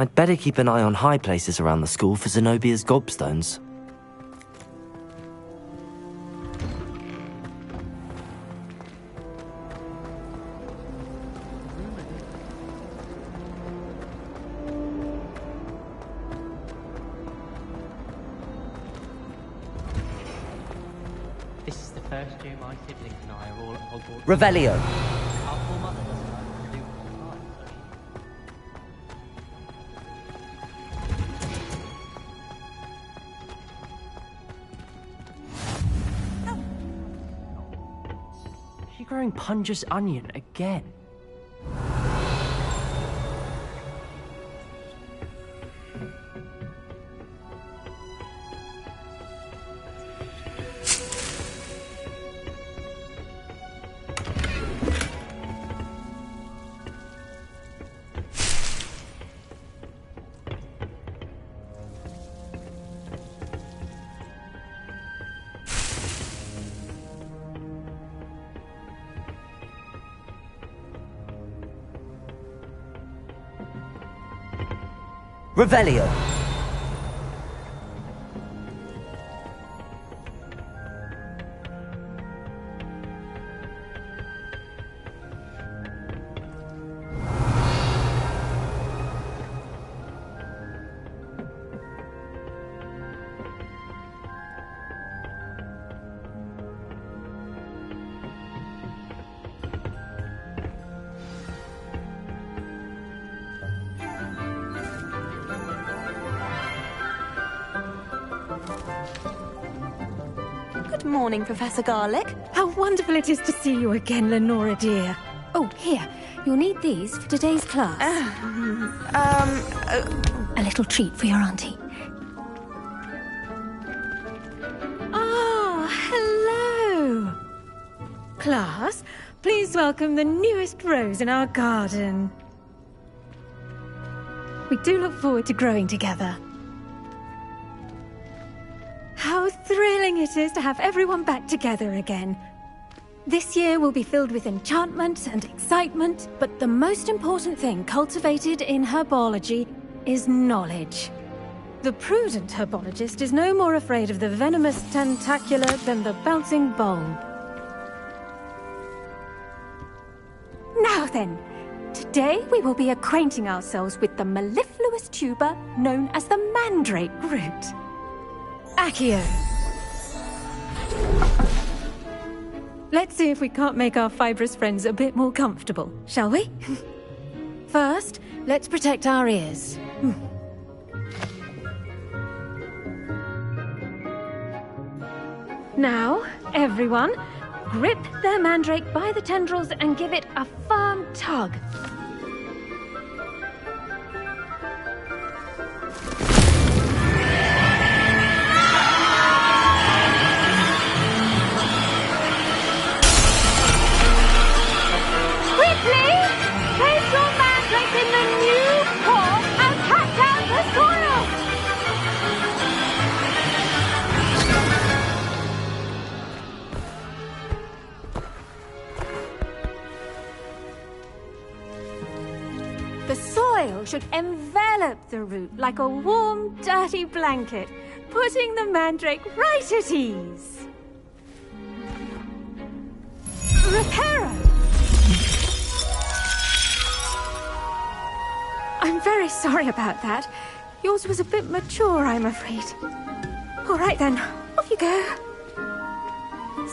I'd better keep an eye on high places around the school for Zenobia's gobstones. This is the first year my siblings and I are all at Hogwarts. Revelio! Our poor mother doesn't like to do what we like, Is she growing Punja's onion again? Revelio! Good morning, Professor Garlick. How wonderful it is to see you again, Lenora dear. Oh, here, you'll need these for today's class. A little treat for your auntie. Ah, hello. Class, please welcome the newest rose in our garden. We do look forward to growing together. How thrilling it is to have everyone back together again. This year will be filled with enchantment and excitement, but the most important thing cultivated in herbology is knowledge. The prudent herbologist is no more afraid of the venomous tentacular than the bouncing bulb. Now then, today we will be acquainting ourselves with the mellifluous tuber known as the mandrake root. Accio. Let's see if we can't make our fibrous friends a bit more comfortable, shall we? First, let's protect our ears. Now, everyone, grip their mandrake by the tendrils and give it a firm tug. The soil should envelop the root like a warm, dirty blanket, putting the mandrake right at ease. Reparo! I'm very sorry about that. Yours was a bit mature, I'm afraid. All right then, off you go.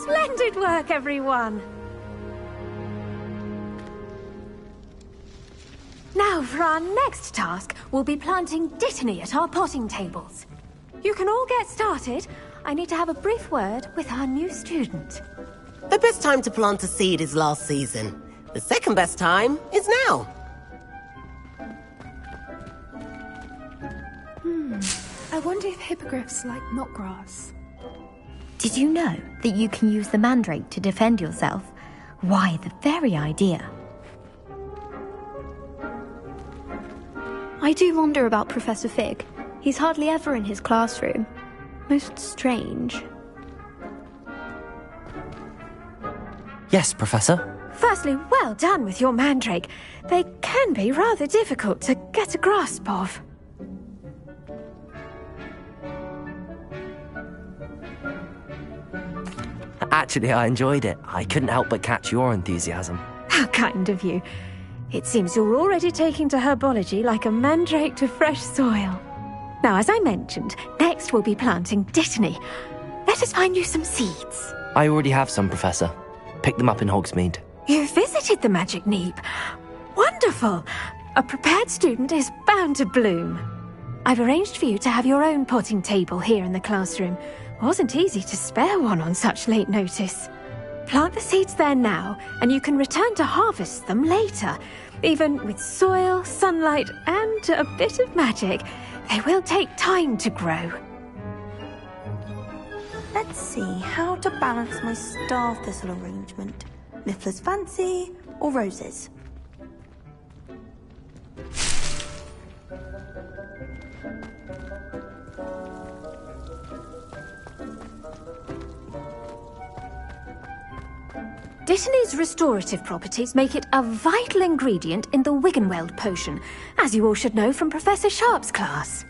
Splendid work, everyone! Now, for our next task, we'll be planting Dittany at our potting tables. You can all get started. I need to have a brief word with our new student. The best time to plant a seed is last season. The second best time is now. I wonder if hippogriffs like knotgrass. Did you know that you can use the mandrake to defend yourself? Why, the very idea. I do wonder about Professor Fig. He's hardly ever in his classroom. Most strange. Yes, Professor. Firstly, well done with your mandrake. They can be rather difficult to get a grasp of. Actually, I enjoyed it. I couldn't help but catch your enthusiasm. How kind of you. It seems you're already taking to herbology like a mandrake to fresh soil. Now, as I mentioned, next we'll be planting dittany. Let us find you some seeds. I already have some, Professor. Picked them up in Hogsmeade. You visited the Magic Neep. Wonderful. A prepared student is bound to bloom. I've arranged for you to have your own potting table here in the classroom. Wasn't easy to spare one on such late notice. Plant the seeds there now, and you can return to harvest them later. Even with soil, sunlight, and a bit of magic, they will take time to grow. Let's see how to balance my star thistle arrangement. Niffler's fancy or roses? Dittany's restorative properties make it a vital ingredient in the Wiggenweld potion, as you all should know from Professor Sharp's class.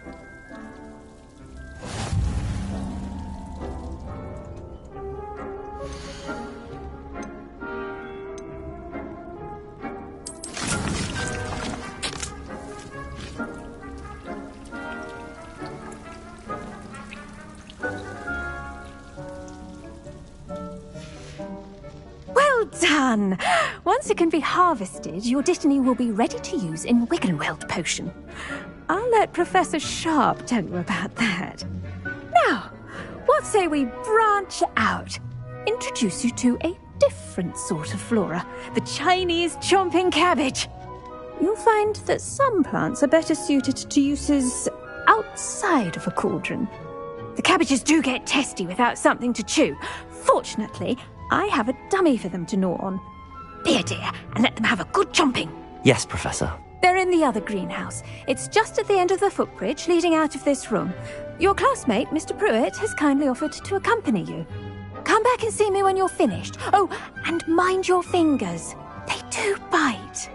Done! Once it can be harvested, your dittany will be ready to use in Wiggenweld potion. I'll let Professor Sharp tell you about that. Now, what say we branch out? Introduce you to a different sort of flora, the Chinese chomping cabbage. You'll find that some plants are better suited to uses outside of a cauldron. The cabbages do get testy without something to chew. Fortunately, I have a dummy for them to gnaw on. Be a dear and let them have a good chomping. Yes, Professor. They're in the other greenhouse. It's just at the end of the footbridge leading out of this room. Your classmate, Mr. Pruitt, has kindly offered to accompany you. Come back and see me when you're finished. Oh, and mind your fingers. They do bite.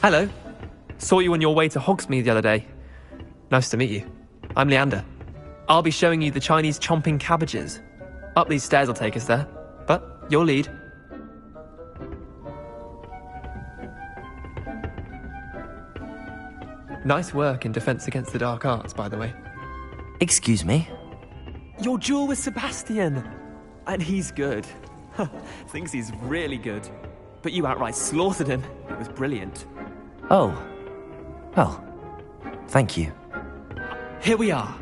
Hello. Saw you on your way to Hogsmeade the other day. Nice to meet you. I'm Leander. I'll be showing you the Chinese chomping cabbages. Up these stairs will take us there, but you'll lead. Nice work in Defense Against the Dark Arts, by the way. Excuse me? Your duel with Sebastian! And he's good. Thinks he's really good. But you outright slaughtered him. It was brilliant. Oh. Well, thank you. Here we are.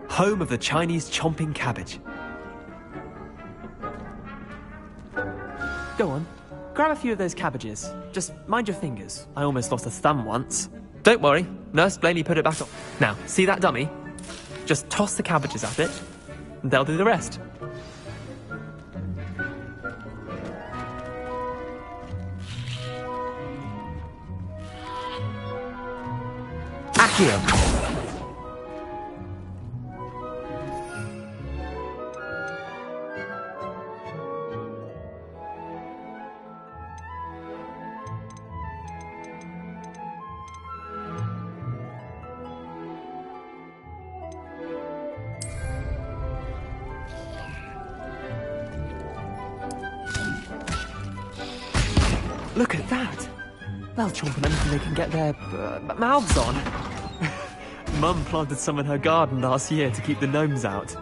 Home of the Chinese chomping cabbage. Go on. Grab a few of those cabbages. Just mind your fingers. I almost lost a thumb once. Don't worry. Nurse Blaney put it back on. Now, see that dummy? Just toss the cabbages at it, and they'll do the rest. Accio! Look at that! They'll chomp on anything they can get their mouths on. Mum planted some in her garden last year to keep the gnomes out.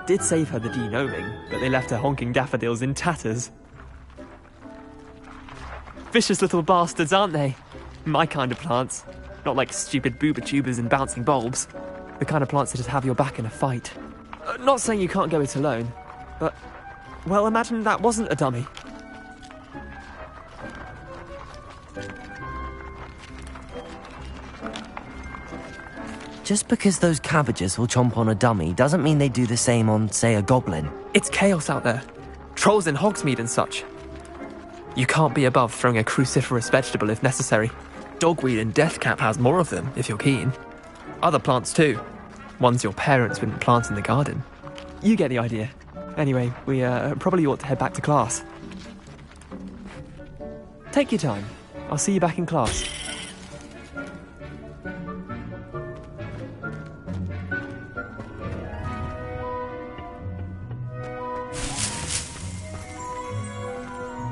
Did save her the de-gnoming, but they left her honking daffodils in tatters. Vicious little bastards, aren't they? My kind of plants. Not like stupid booba tubers and bouncing bulbs. The kind of plants that just have your back in a fight. Not saying you can't go it alone, but... well, imagine that wasn't a dummy. Just because those cabbages will chomp on a dummy doesn't mean they do the same on, say, a goblin. It's chaos out there. Trolls in Hogsmeade and such. You can't be above throwing a cruciferous vegetable if necessary. Dogweed and deathcap has more of them, if you're keen. Other plants too. Ones your parents wouldn't plant in the garden. You get the idea. Anyway, we probably ought to head back to class. Take your time. I'll see you back in class.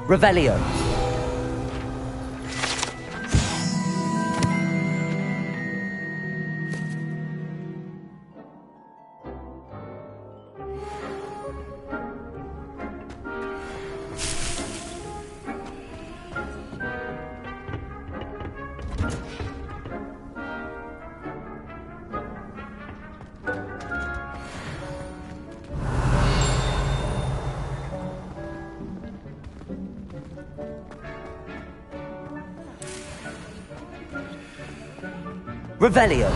Revelio. Revelio.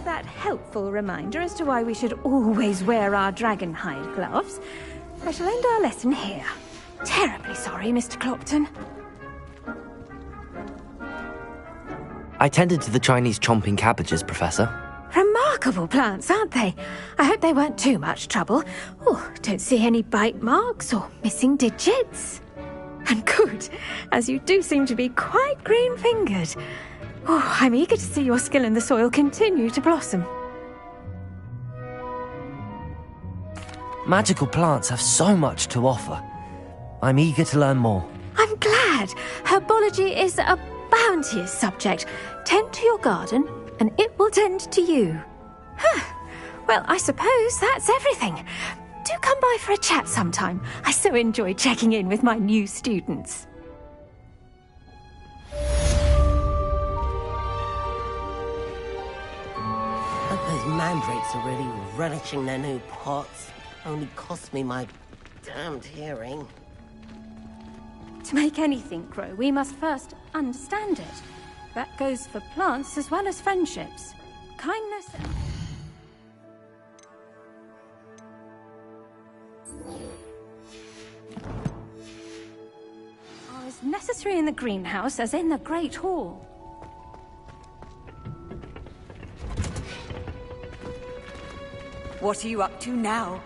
That helpful reminder as to why we should always wear our dragon hide gloves, I shall end our lesson here. Terribly sorry, Mr. Clopton. I tended to the Chinese chomping cabbages, Professor. Remarkable plants, aren't they? I hope they weren't too much trouble. Oh, don't see any bite marks or missing digits. And good, as you do seem to be quite green-fingered. Oh, I'm eager to see your skill in the soil continue to blossom. Magical plants have so much to offer. I'm eager to learn more. I'm glad. Herbology is a bounteous subject. Tend to your garden, and it will tend to you. Well, I suppose that's everything. Do come by for a chat sometime. I so enjoy checking in with my new students. Those mandrakes are really relishing their new pots. Only cost me my damned hearing. To make anything grow, we must first understand it. That goes for plants as well as friendships. Kindness and... are as necessary in the greenhouse as in the Great Hall. What are you up to now?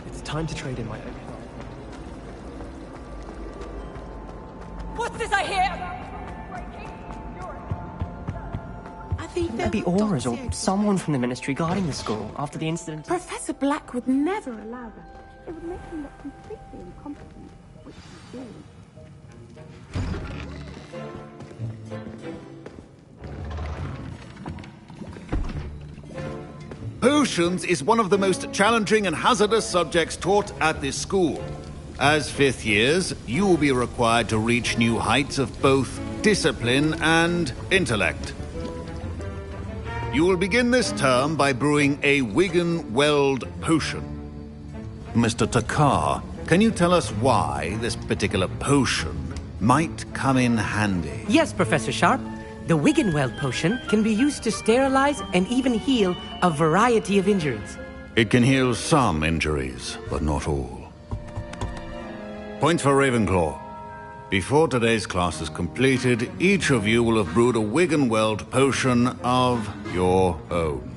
It's time to trade in my oak. What's this I hear? I think there'd be auras or someone from the ministry guarding the school after the incident. Professor Black would never allow that. It would make him look completely incompetent, which he did. Potions is one of the most challenging and hazardous subjects taught at this school. As fifth years, you will be required to reach new heights of both discipline and intellect. You will begin this term by brewing a Wiggenweld potion. Mr. Takar, can you tell us why this particular potion might come in handy? Yes, Professor Sharp. The Wiggenweld potion can be used to sterilize and even heal a variety of injuries. It can heal some injuries, but not all. Points for Ravenclaw. Before today's class is completed, each of you will have brewed a Wiggenweld potion of your own.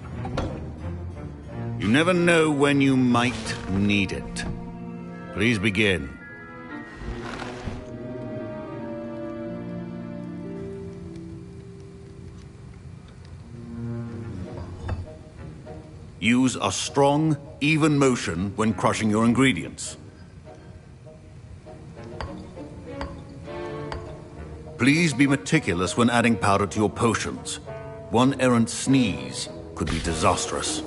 You never know when you might need it. Please begin. Use a strong, even motion when crushing your ingredients. Please be meticulous when adding powder to your potions. One errant sneeze could be disastrous.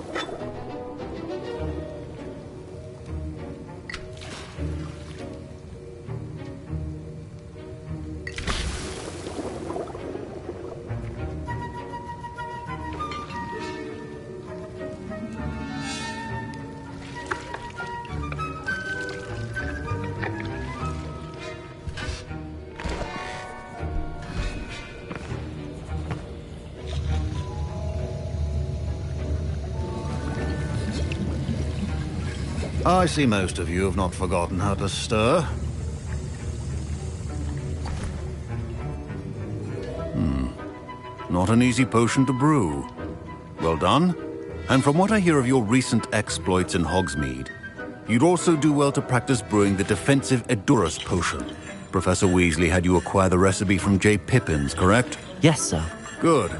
I see most of you have not forgotten how to stir. Not an easy potion to brew. Well done. And from what I hear of your recent exploits in Hogsmeade, you'd also do well to practice brewing the defensive Edurus potion. Professor Weasley had you acquire the recipe from J. Pippins, correct? Yes, sir. Good.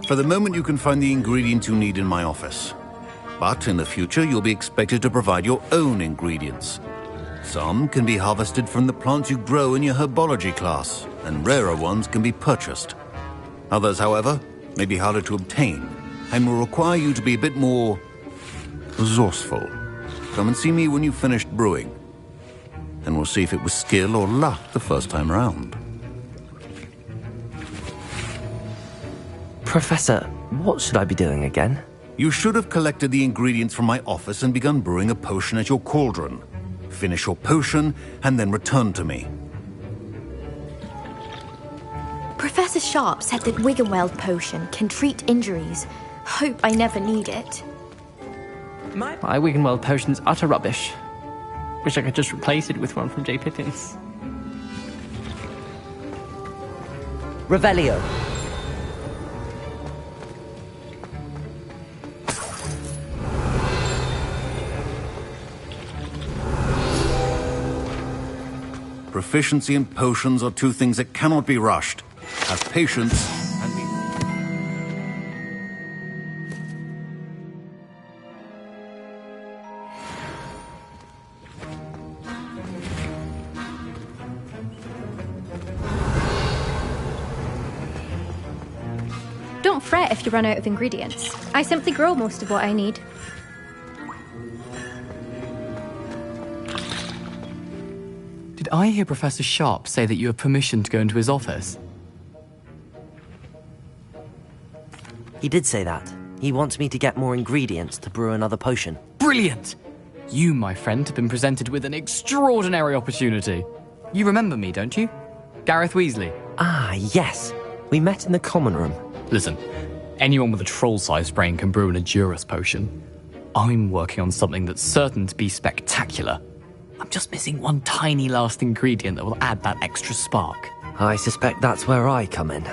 For the moment, you can find the ingredients you need in my office. But in the future, you'll be expected to provide your own ingredients. Some can be harvested from the plants you grow in your herbology class, and rarer ones can be purchased. Others, however, may be harder to obtain, and will require you to be a bit more resourceful. Come and see me when you've finished brewing, and we'll see if it was skill or luck the first time round. Professor, what should I be doing again? You should have collected the ingredients from my office and begun brewing a potion at your cauldron. Finish your potion, and then return to me. Professor Sharp said that Wiggenweld potion can treat injuries. Hope I never need it. My Wiggenweld potion's utter rubbish. Wish I could just replace it with one from J. Pippins. Revelio. Proficiency and potions are two things that cannot be rushed. Have patience and be... Don't fret if you run out of ingredients. I simply grow most of what I need. Did I hear Professor Sharp say that you have permission to go into his office? He did say that. He wants me to get more ingredients to brew another potion. Brilliant! You, my friend, have been presented with an extraordinary opportunity. You remember me, don't you? Gareth Weasley. Ah, yes. We met in the common room. Listen, anyone with a troll-sized brain can brew an Edurus potion. I'm working on something that's certain to be spectacular. I'm just missing one tiny last ingredient that will add that extra spark. I suspect that's where I come in.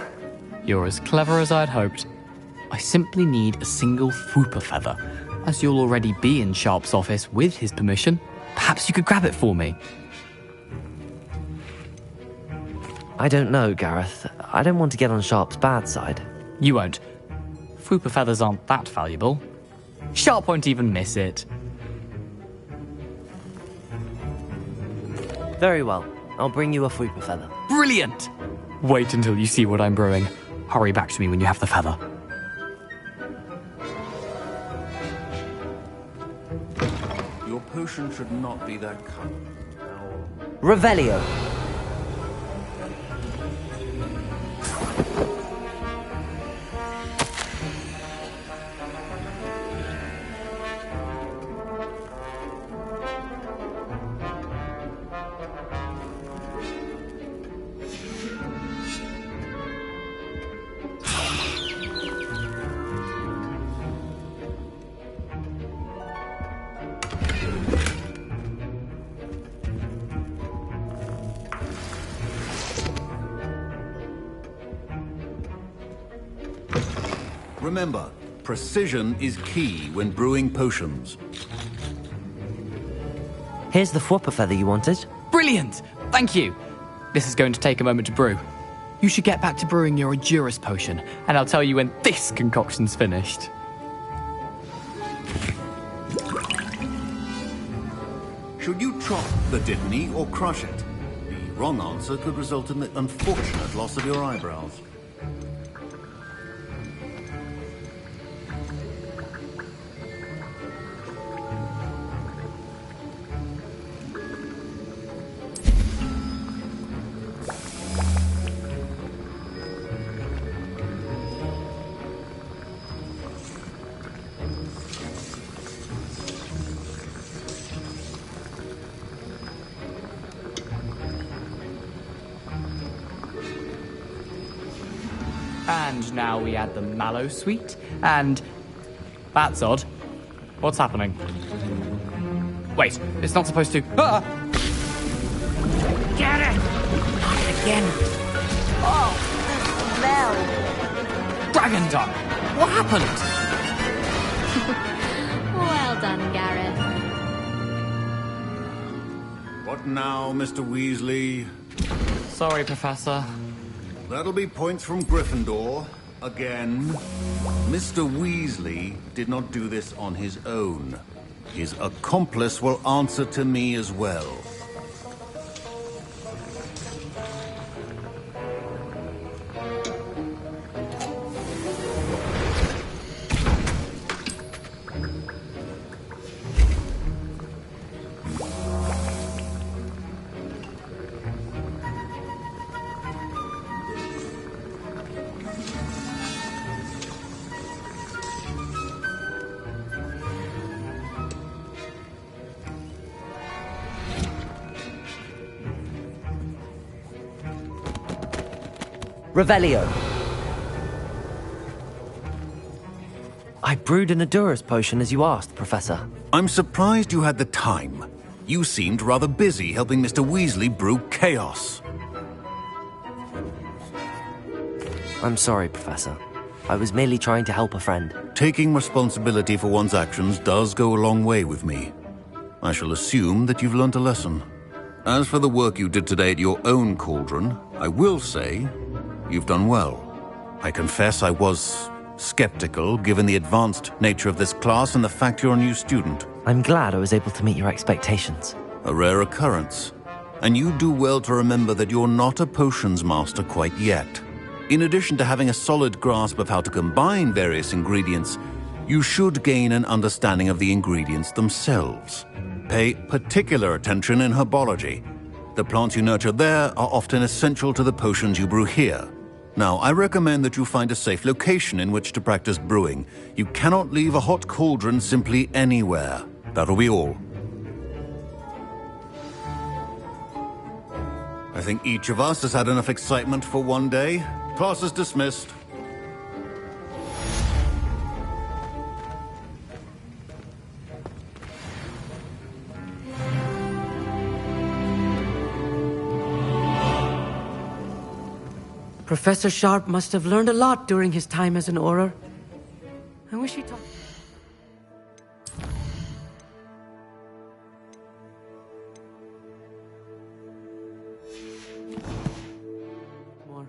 You're as clever as I'd hoped. I simply need a single Fwooper feather. As you'll already be in Sharp's office with his permission, perhaps you could grab it for me. I don't know, Gareth. I don't want to get on Sharp's bad side. You won't. Fwooper feathers aren't that valuable. Sharp won't even miss it. Very well. I'll bring you a Fwooper feather. Brilliant! Wait until you see what I'm brewing. Hurry back to me when you have the feather. potion should not be that color. Revelio. Remember, precision is key when brewing potions. Here's the whopper feather you wanted. Brilliant! Thank you! This is going to take a moment to brew. You should get back to brewing your Edurus potion, and I'll tell you when this concoction's finished. Should you chop the Dittany or crush it? The wrong answer could result in the unfortunate loss of your eyebrows. And now we add the mallow sweet, and... That's odd. What's happening? Wait, it's not supposed to... Ah! Get it! Again. Oh, the smell. Dragon Dung! What happened? Well done, Gareth. What now, Mr. Weasley? Sorry, Professor. That'll be points from Gryffindor. Again. Mr. Weasley did not do this on his own. His accomplice will answer to me as well. Revelio. I brewed an Edurus potion as you asked, Professor. I'm surprised you had the time. You seemed rather busy helping Mr. Weasley brew chaos. I'm sorry, Professor. I was merely trying to help a friend. Taking responsibility for one's actions does go a long way with me. I shall assume that you've learnt a lesson. As for the work you did today at your own cauldron, I will say you've done well. I confess I was skeptical, given the advanced nature of this class and the fact you're a new student. I'm glad I was able to meet your expectations. A rare occurrence. And you do well to remember that you're not a potions master quite yet. In addition to having a solid grasp of how to combine various ingredients, you should gain an understanding of the ingredients themselves. Pay particular attention in herbology. The plants you nurture there are often essential to the potions you brew here. Now, I recommend that you find a safe location in which to practice brewing. You cannot leave a hot cauldron simply anywhere. That'll be all. I think each of us has had enough excitement for one day. Class is dismissed. Professor Sharp must have learned a lot during his time as an Auror. I wish he talked. More.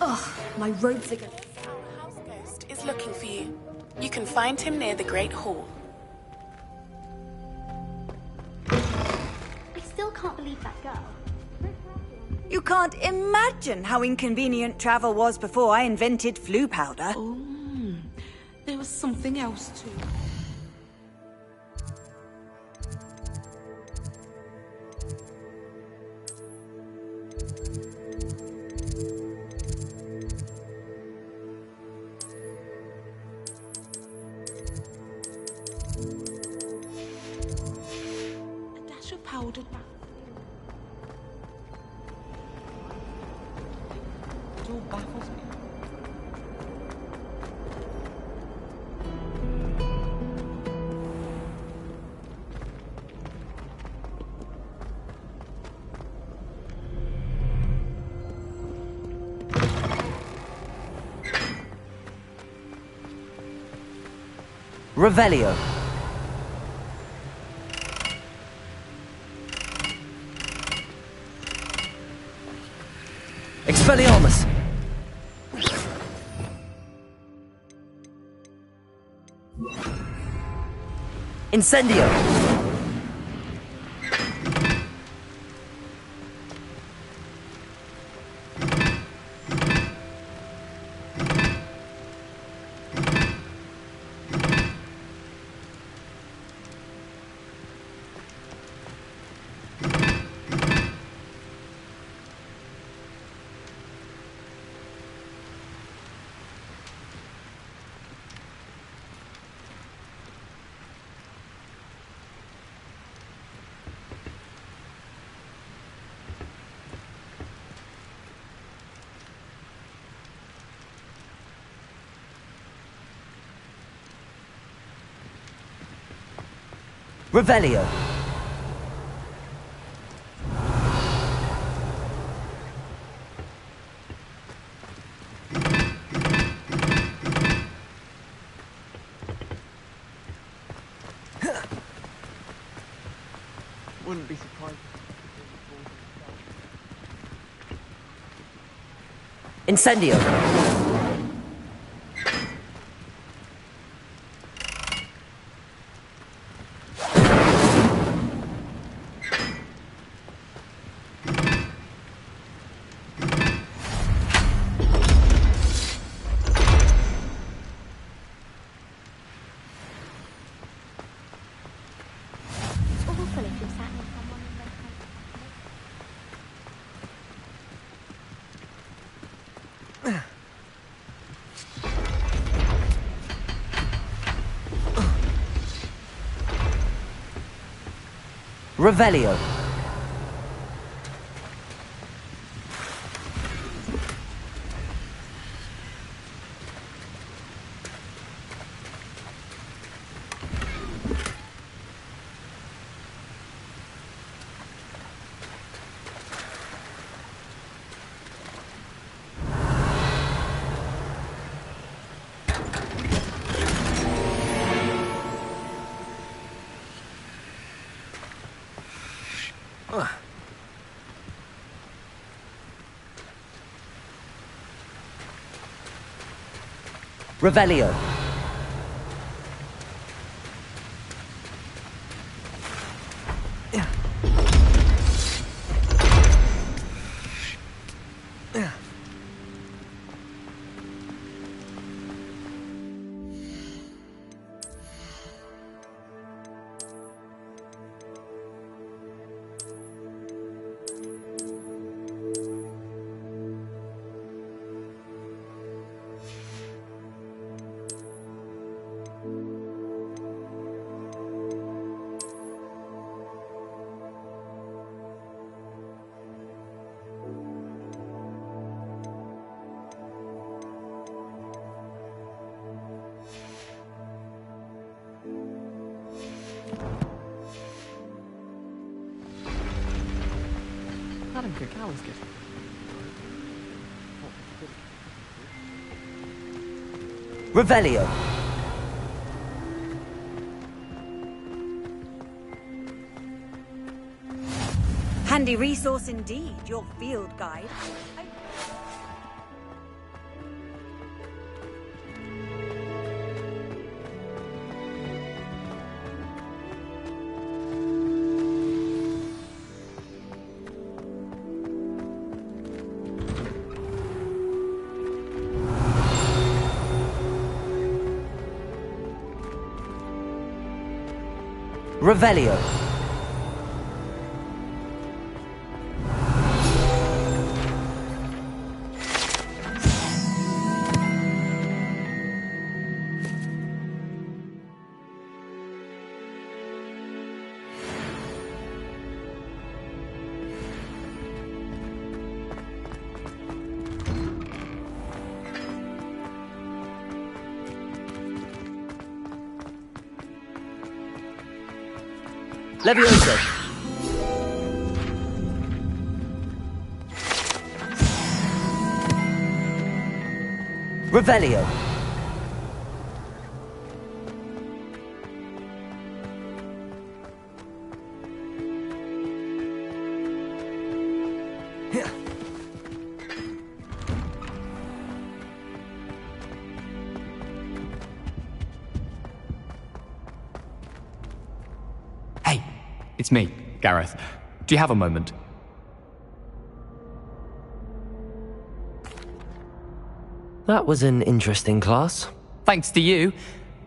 Ugh, my robes again. Our house ghost is looking for you. You can find him near the Great Hall. I still can't believe that girl. You can't imagine how inconvenient travel was before I invented flu powder. Oh, there was something else too. How did that? It all baffles me. Revelio. Expelliarmus. Incendio. Revelio. Wouldn't be surprised. Incendio. It's awful if you're sat with someone and they can't. Revelio. Revelio. Madam Cacao is good. Revelio. Handy resource indeed, your field guide. Revelio. Levioso! Revelio! Hey, it's me, Gareth. Do you have a moment? That was an interesting class. Thanks to you.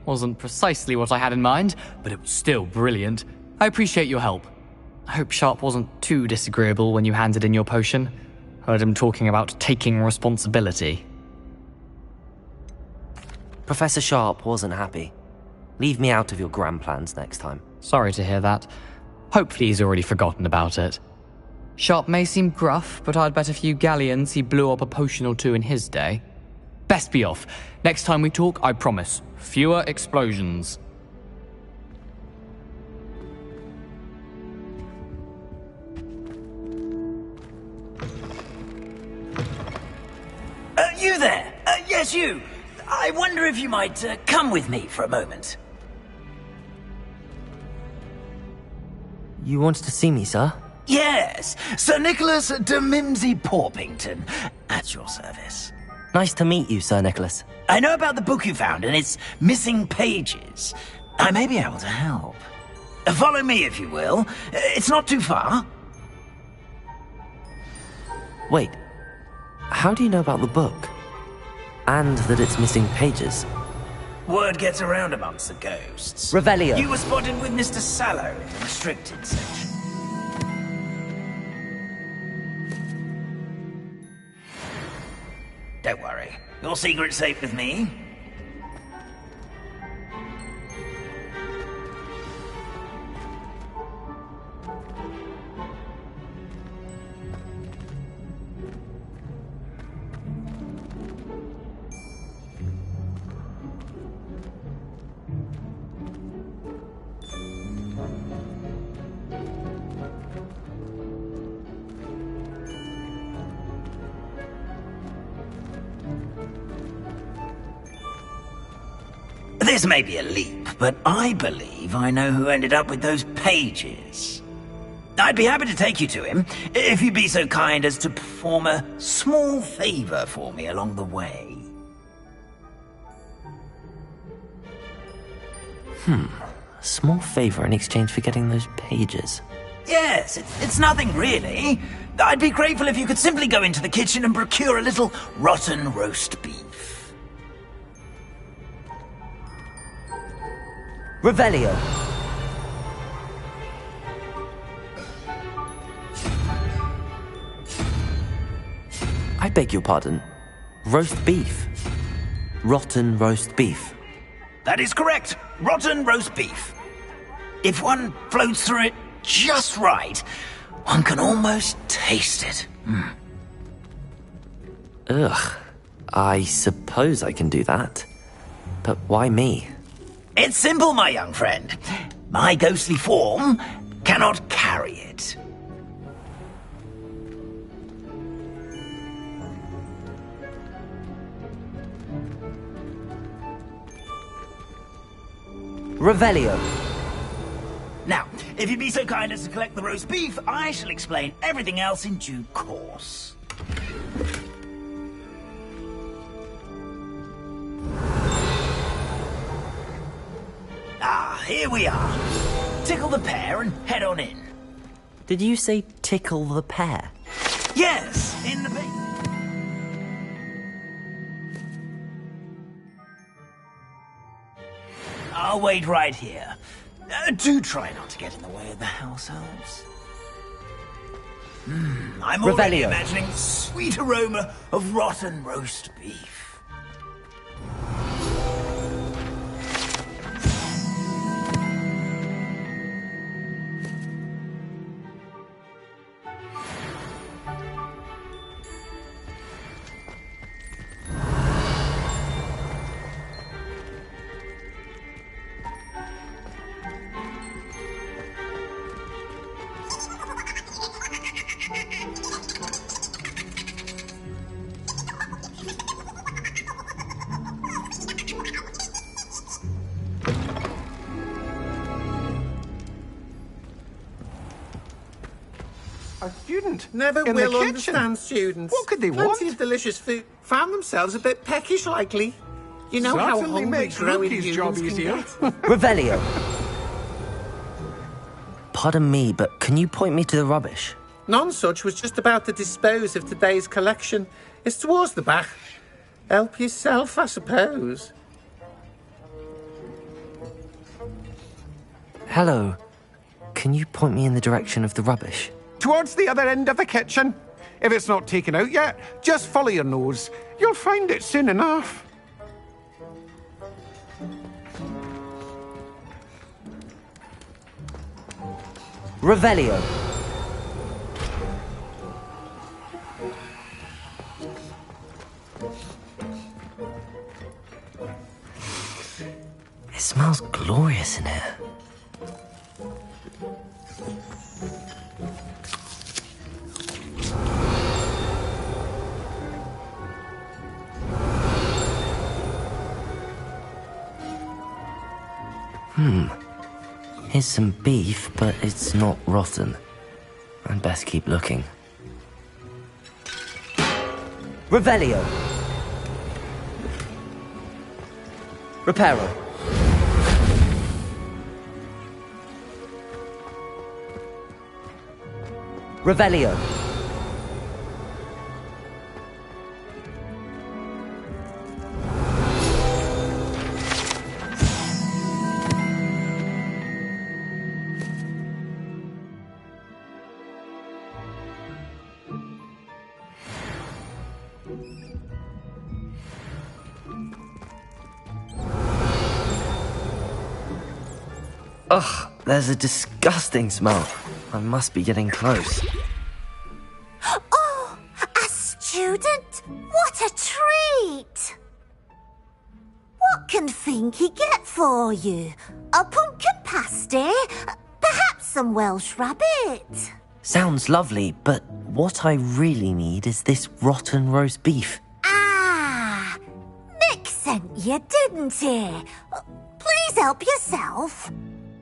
Wasn't precisely what I had in mind, but it was still brilliant. I appreciate your help. I hope Sharp wasn't too disagreeable when you handed in your potion. Heard him talking about taking responsibility. Professor Sharp wasn't happy. Leave me out of your grand plans next time. Sorry to hear that. Hopefully he's already forgotten about it. Sharp may seem gruff, but I'd bet a few galleons he blew up a potion or two in his day. Best be off. Next time we talk, I promise, fewer explosions. You there? Yes, you. I wonder if you might come with me for a moment. You wanted to see me, sir? Yes, Sir Nicholas de Mimsy Porpington, at your service. Nice to meet you, Sir Nicholas. I know about the book you found and its missing pages. I may be able to help. Follow me, if you will. It's not too far. Wait, how do you know about the book? And that it's missing pages? Word gets around amongst the ghosts. Revelio. You were spotted with Mr. Sallow in the restricted section. Don't worry. Your secret's safe with me. This may be a leap, but I believe I know who ended up with those pages. I'd be happy to take you to him, if you'd be so kind as to perform a small favor for me along the way. A small favor in exchange for getting those pages. Yes, it's nothing really. I'd be grateful if you could simply go into the kitchen and procure a little rotten roast beef. Revelio. I beg your pardon. Roast beef. Rotten roast beef. That is correct. Rotten roast beef. If one floats through it just right, one can almost taste it. Ugh. I suppose I can do that. But why me? It's simple, my young friend. My ghostly form cannot carry it. Revelio. Now, if you'd be so kind as to collect the roast beef, I shall explain everything else in due course. Ah, here we are. Tickle the pear and head on in. Did you say tickle the pear? Yes, in the big... I'll wait right here. Do try not to get in the way of the house elves. I'm already Revelio. imagining the sweet aroma of rotten roast beef. A student? Never in will the kitchen? understand students. What could they Plenty want? of delicious food. Found themselves a bit peckish, likely. You know how Certainly hungry makes growing Rookie's job humans can easier. get. Revelio. Pardon me, but can you point me to the rubbish? None such was just about to dispose of today's collection. It's towards the back. Help yourself, I suppose. Hello. Can you point me in the direction of the rubbish? Towards the other end of the kitchen. If it's not taken out yet, just follow your nose. You'll find it soon enough. Revelio. It smells glorious in here. Here's some beef, but it's not rotten. I'd best keep looking. Revelio. Reparo. Revelio. Ugh, there's a disgusting smell. I must be getting close. Oh, a student? What a treat! What can Finky get for you? A pumpkin pasty? Perhaps some Welsh rabbit? Sounds lovely, but what I really need is this rotten roast beef. Ah, Nick sent you, didn't he? Please help yourself.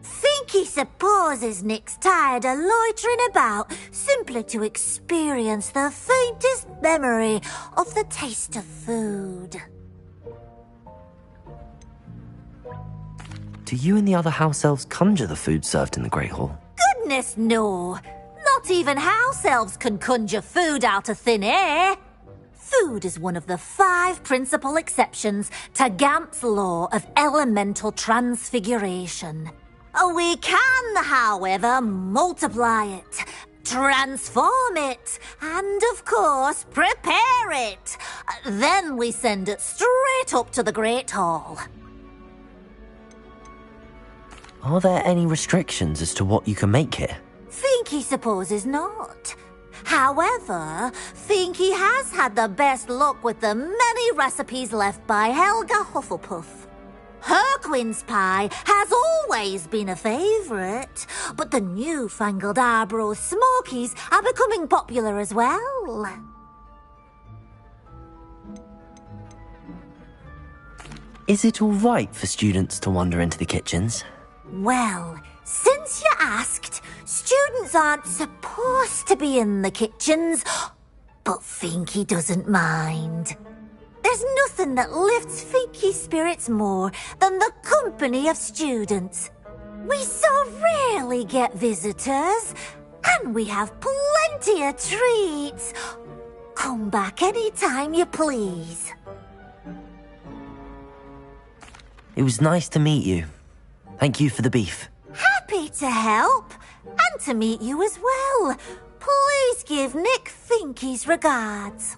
Finky supposes Nick's tired of loitering about simply to experience the faintest memory of the taste of food. Do you and the other house elves conjure the food served in the Great Hall? Goodness, no. Not even house elves can conjure food out of thin air. Food is one of the 5 principal exceptions to Gamp's law of elemental transfiguration. We can, however, multiply it, transform it, and, of course, prepare it. Then we send it straight up to the Great Hall. Are there any restrictions as to what you can make here? Finky supposes not. However, Finky has had the best luck with the many recipes left by Helga Hufflepuff. Her quince pie has always been a favourite, but the newfangled Arbroath Smokies are becoming popular as well. Is it all right for students to wander into the kitchens? Well, since you asked, students aren't supposed to be in the kitchens, but Finky doesn't mind. There's nothing that lifts Finky's spirits more than the company of students. We so rarely get visitors, and we have plenty of treats. Come back any time you please. It was nice to meet you. Thank you for the beef. Happy to help, and to meet you as well. Please give Nick Finky's regards.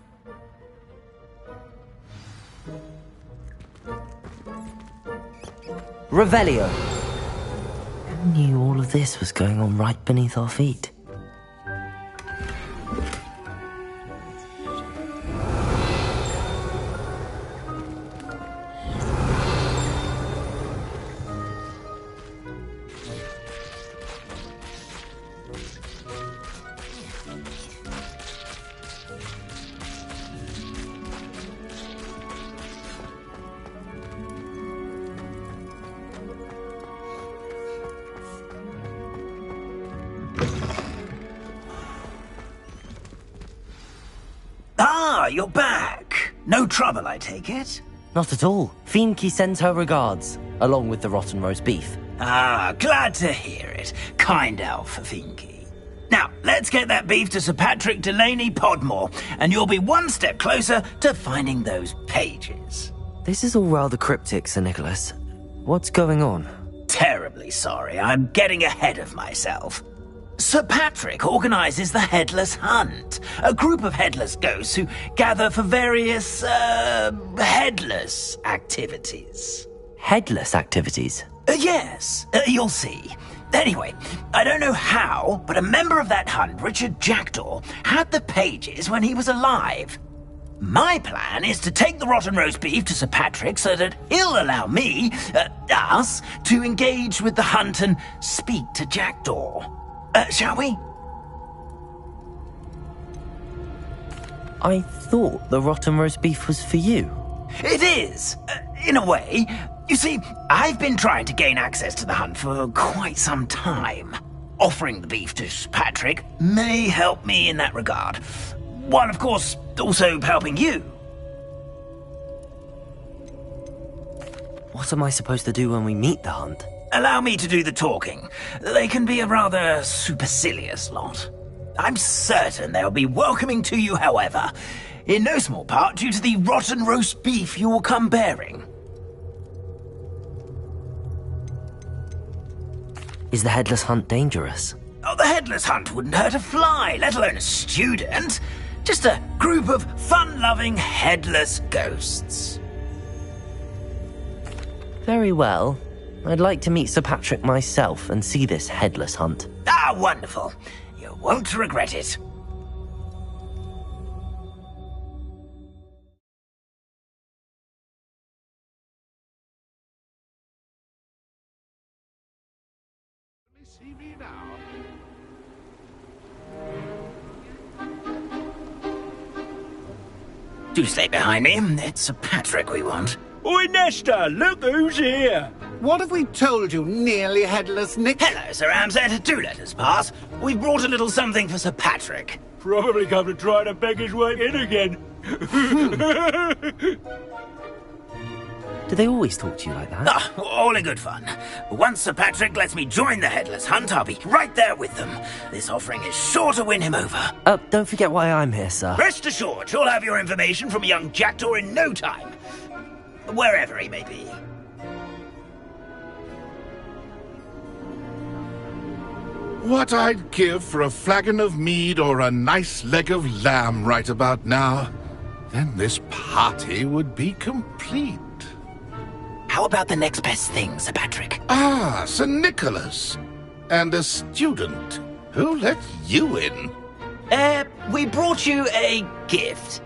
Revelio. Who knew all of this was going on right beneath our feet? Ah, you're back. No trouble, I take it? Not at all. Fienke sends her regards, along with the rotten roast beef. Ah, glad to hear it. Kind elf, Fienke. Now, let's get that beef to Sir Patrick Delaney Podmore, and you'll be one step closer to finding those pages. This is all rather cryptic, Sir Nicholas. What's going on? Terribly sorry, I'm getting ahead of myself. Sir Patrick organises the Headless Hunt, a group of headless ghosts who gather for various, headless activities. Headless activities? Yes, you'll see. Anyway, I don't know how, but a member of that hunt, Richard Jackdaw, had the pages when he was alive. My plan is to take the rotten roast beef to Sir Patrick so that he'll allow me, us, to engage with the hunt and speak to Jackdaw. Shall we? I thought the rotten roast beef was for you. It is, in a way. You see, I've been trying to gain access to the hunt for quite some time. Offering the beef to Sir Patrick may help me in that regard. While, of course, also helping you. What am I supposed to do when we meet the hunt? Allow me to do the talking. They can be a rather supercilious lot. I'm certain they'll be welcoming to you, however, in no small part due to the rotten roast beef you will come bearing. Is the Headless Hunt dangerous? Oh, the Headless Hunt wouldn't hurt a fly, let alone a student. Just a group of fun-loving headless ghosts. Very well. I'd like to meet Sir Patrick myself and see this Headless Hunt. Ah, wonderful. You won't regret it. See me now. Do stay behind me. It's Sir Patrick we want. Oi, Nesta, look who's here. What have we told you, nearly headless Nick? Hello, Sir Ramsed. Do let us pass. We've brought a little something for Sir Patrick. Probably come to try to beg his way in again. Do they always talk to you like that? Ah, all in good fun. Once Sir Patrick lets me join the Headless Hunt, I'll be right there with them. This offering is sure to win him over. Don't forget why I'm here, sir. Rest assured, you'll have your information from a young Jackdaw in no time. Wherever he may be. What I'd give for a flagon of mead or a nice leg of lamb right about now. Then this party would be complete. How about the next best thing, Sir Patrick? Ah, Sir Nicholas. And a student. Who let you in? We brought you a gift.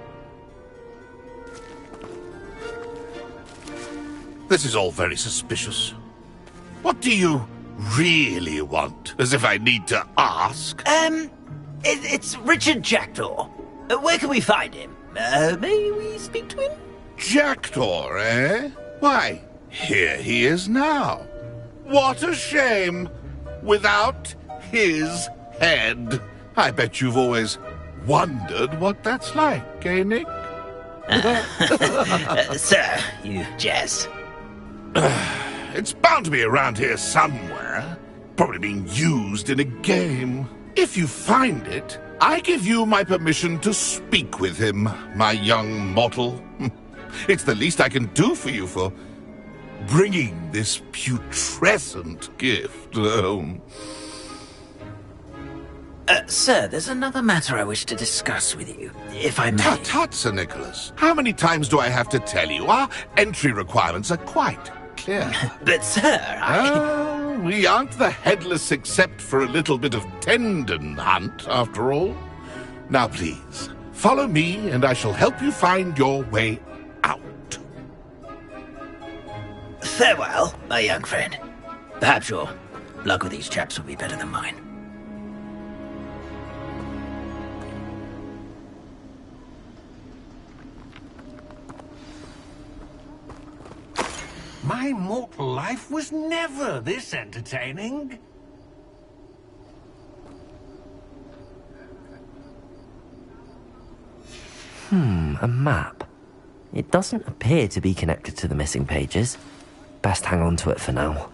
This is all very suspicious. What do you really want? As if I need to ask. It's Richard Jackdaw. Where can we find him? May we speak to him? Jackdaw, eh? Why, here he is now. What a shame. Without his head. I bet you've always wondered what that's like, eh, Nick? Sir, you jest. It's bound to be around here somewhere. Probably being used in a game. If you find it, I give you my permission to speak with him, my young mortal. It's the least I can do for you for bringing this putrescent gift home. Sir, there's another matter I wish to discuss with you, if I may. Tut, Sir Nicholas. How many times do I have to tell you? Our entry requirements are quite clear. But, sir, we aren't the headless except for a little bit of tendon hunt, after all. Now, please, follow me, and I shall help you find your way out. Farewell, my young friend. Perhaps your luck with these chaps will be better than mine. My mortal life was never this entertaining. A map. It doesn't appear to be connected to the missing pages. Best hang on to it for now.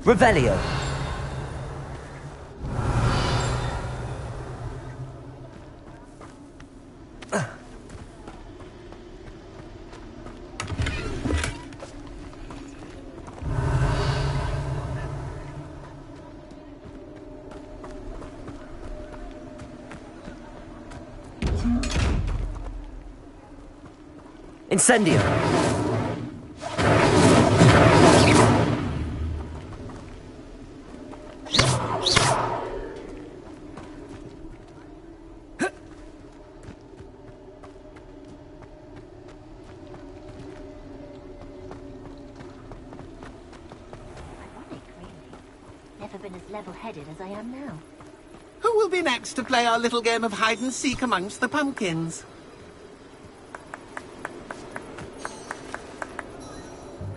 Revelio. Incendio. Never been as level-headed as I am now. Who will be next to play our little game of hide-and-seek amongst the pumpkins?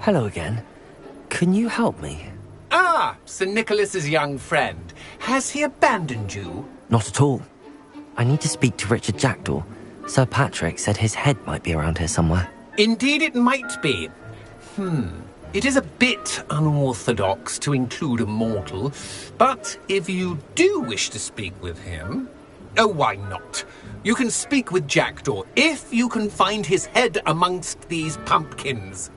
Hello again. Can you help me? Ah, Sir Nicholas's young friend. Has he abandoned you? Not at all. I need to speak to Richard Jackdaw. Sir Patrick said his head might be around here somewhere. Indeed it might be. It is a bit unorthodox to include a mortal, but if you do wish to speak with him... Oh, why not? You can speak with Jackdaw if you can find his head amongst these pumpkins.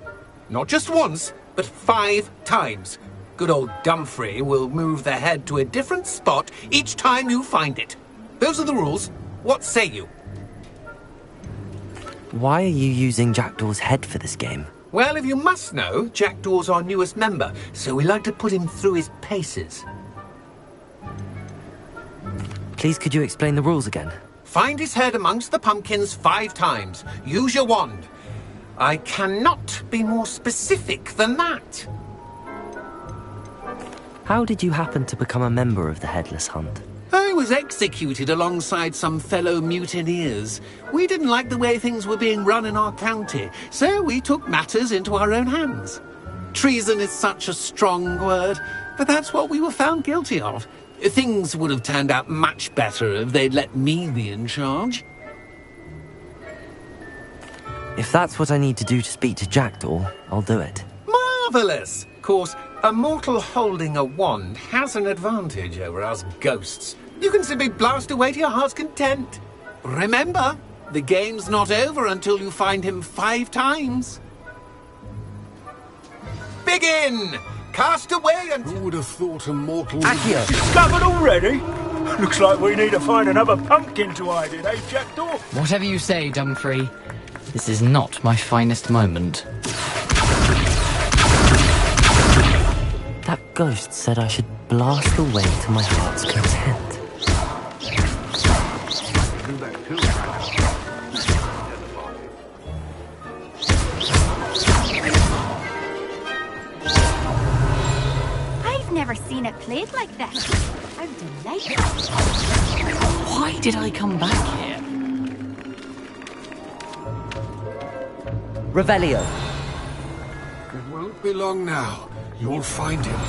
Not just once, but 5 times. Good old Dumfrey will move the head to a different spot each time you find it. Those are the rules. What say you? Why are you using Jackdaw's head for this game? Well, if you must know, Jackdaw's our newest member, so we like to put him through his paces. Please, could you explain the rules again? Find his head amongst the pumpkins 5 times. Use your wand. I cannot be more specific than that. How did you happen to become a member of the Headless Hunt? I was executed alongside some fellow mutineers. We didn't like the way things were being run in our county, so we took matters into our own hands. Treason is such a strong word, but that's what we were found guilty of. Things would have turned out much better if they'd let me be in charge. If that's what I need to do to speak to Jackdaw, I'll do it. Marvellous! Of course, a mortal holding a wand has an advantage over us ghosts. You can simply blast away to your heart's content. Remember, the game's not over until you find him 5 times. Begin! Cast away and... Who would have thought a mortal... Accio! Discovered already? Looks like we need to find another pumpkin to hide in, eh, Jackdaw? Whatever you say, Dumfrey. This is not my finest moment. That ghost said I should blast away to my heart's content. I've never seen it played like this. How delightful. Why did I come back here? Revelio. It won't be long now. You'll find him.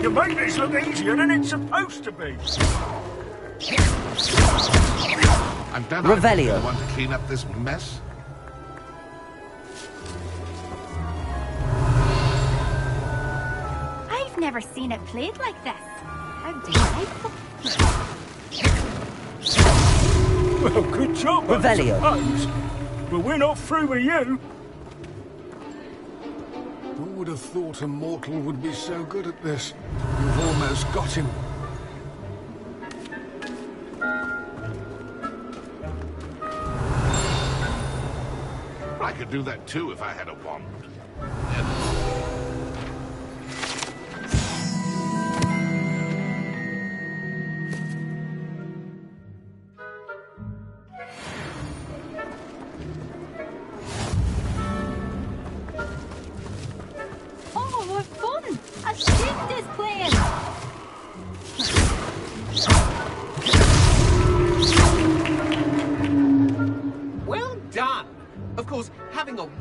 You make this look easier than it's supposed to be. I'm done. Revelio. I want to clean up this mess. I've never seen it played like this. How delightful. Well, good job, Revelio. I suppose. But we're not through with you. Who would have thought a mortal would be so good at this? You've almost got him. I could do that too if I had a wand. Oh, what fun! A shift is playing!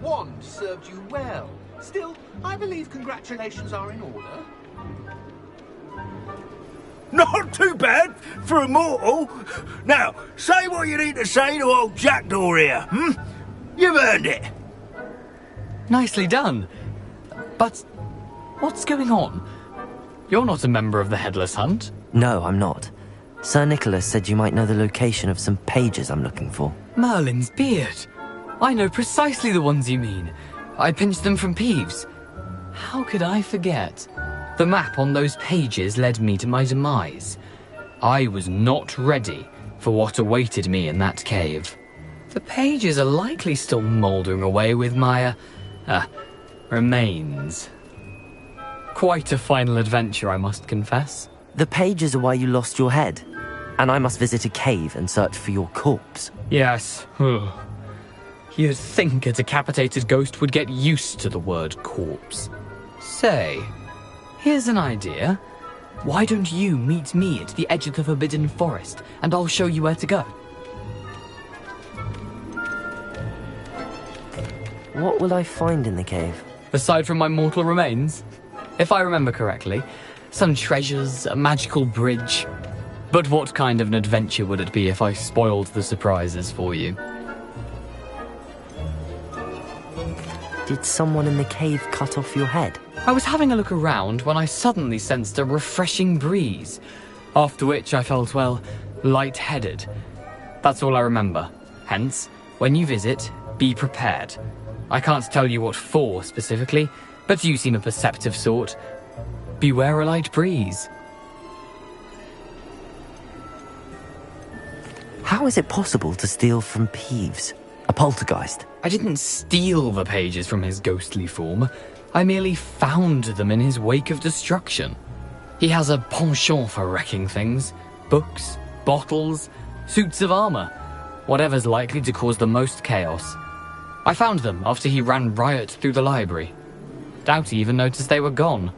wand served you well. Still, I believe congratulations are in order. Not too bad for a mortal. Now, say what you need to say to old Jackdaw here, You've earned it. Nicely done. But what's going on? You're not a member of the Headless Hunt. No, I'm not. Sir Nicholas said you might know the location of some pages I'm looking for. Merlin's beard. I know precisely the ones you mean. I pinched them from Peeves. How could I forget? The map on those pages led me to my demise. I was not ready for what awaited me in that cave. The pages are likely still mouldering away with my, remains. Quite a final adventure, I must confess. The pages are why you lost your head, and I must visit a cave and search for your corpse. Yes. You'd think a decapitated ghost would get used to the word corpse. Say, here's an idea. Why don't you meet me at the edge of the Forbidden Forest, and I'll show you where to go? What will I find in the cave? Aside from my mortal remains? If I remember correctly, some treasures, a magical bridge. But what kind of an adventure would it be if I spoiled the surprises for you? Did someone in the cave cut off your head? I was having a look around when I suddenly sensed a refreshing breeze, after which I felt, well, lightheaded. That's all I remember. Hence, when you visit, be prepared. I can't tell you what for specifically, but you seem a perceptive sort. Beware a light breeze. How is it possible to steal from Peeves, a poltergeist? I didn't steal the pages from his ghostly form. I merely found them in his wake of destruction. He has a penchant for wrecking things. Books, bottles, suits of armor. Whatever's likely to cause the most chaos. I found them after he ran riot through the library. Doubt he even noticed they were gone.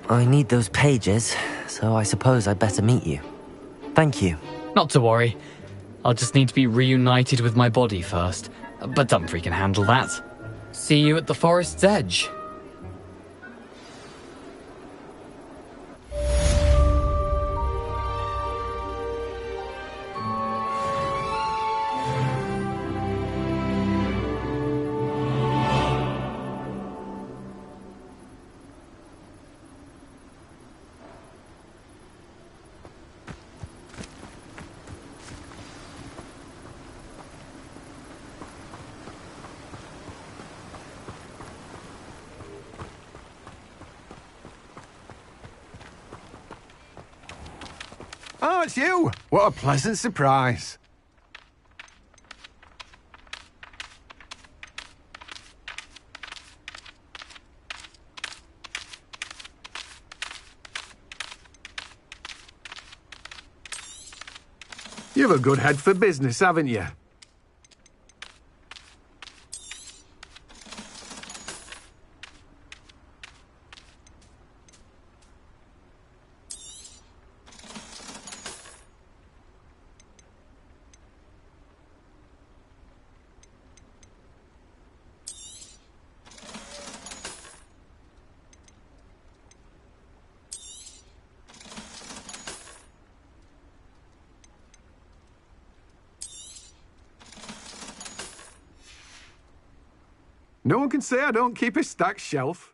I need those pages, so I suppose I'd better meet you. Thank you. Not to worry. I'll just need to be reunited with my body first. But Dumfries can handle that. See you at the forest's edge. Oh, it's you! What a pleasant surprise. You've a good head for business, haven't you? No one can say I don't keep a stacked shelf.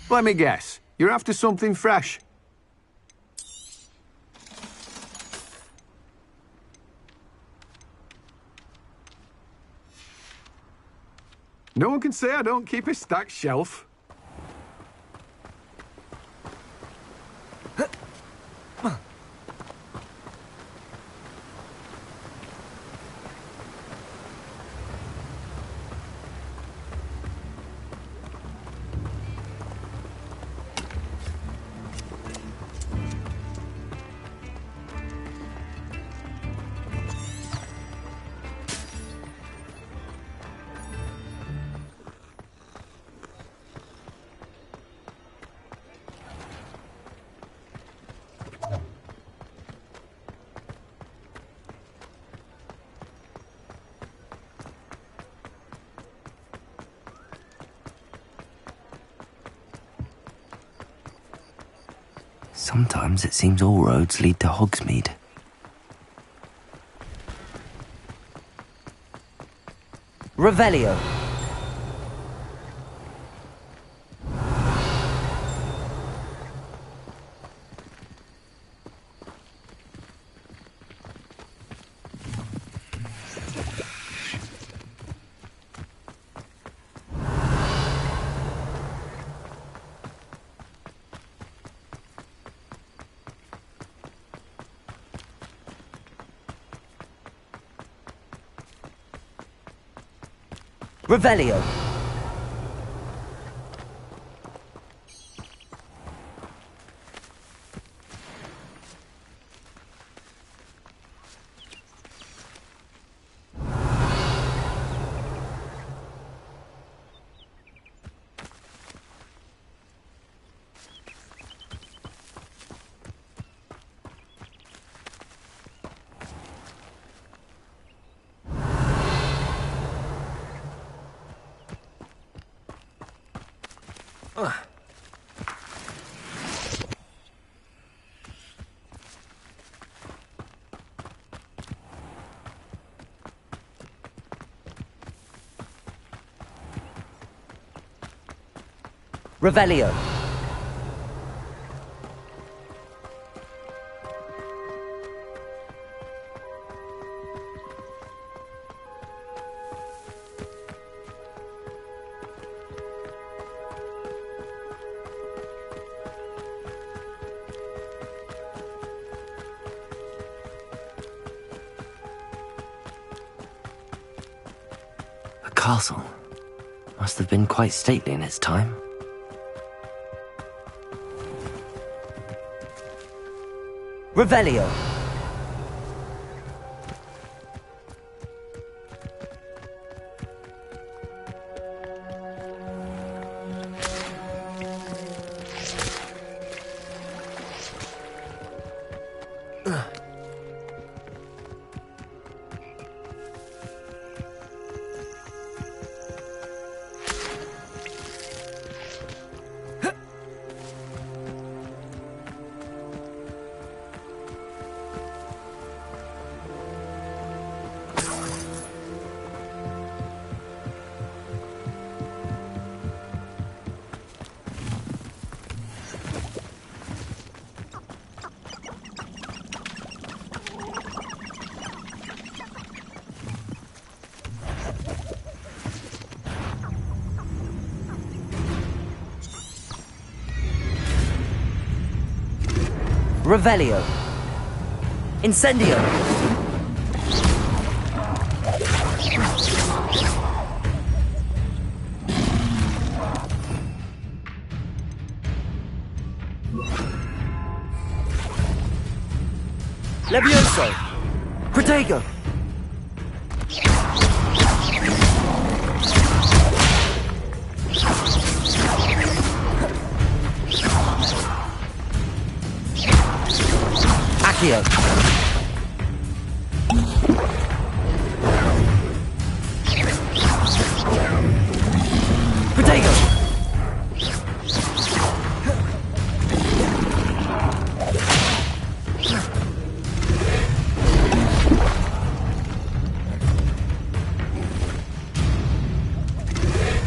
Let me guess. You're after something fresh. No one can say I don't keep a stacked shelf. Sometimes it seems all roads lead to Hogsmeade. Revelio. Revelio. Revelio. A castle. Must have been quite stately in its time. Revelio. Revelio. Incendio. Levioso. Protego. Accio. Protego.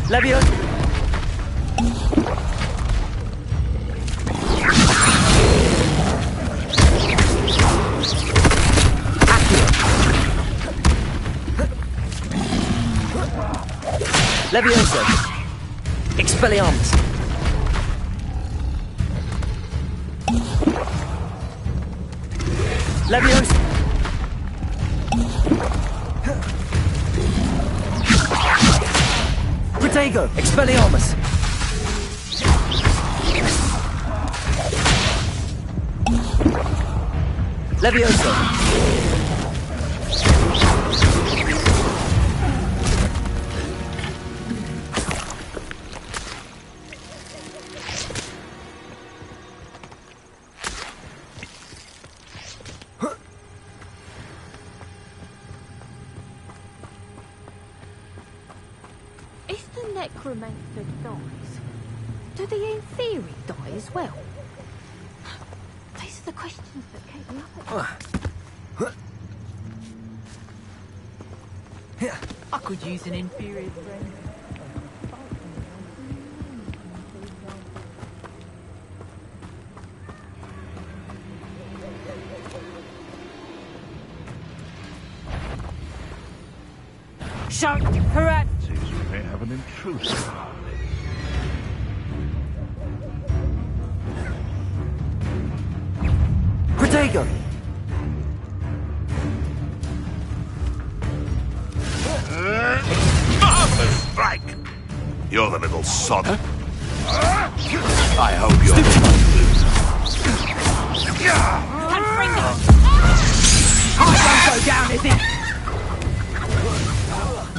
Levioso. Levioso. Expelliarmus. Levioso. Protego. Expelliarmus. Levioso. If the necromancer dies, do they in theory die as well? the questions that keep me up at night. I could use an inferior friend. Shout her out! Seems we may have an intruder. Protego! Marvelous strike! You're the little sod. I hope you're... I won't go down, is it?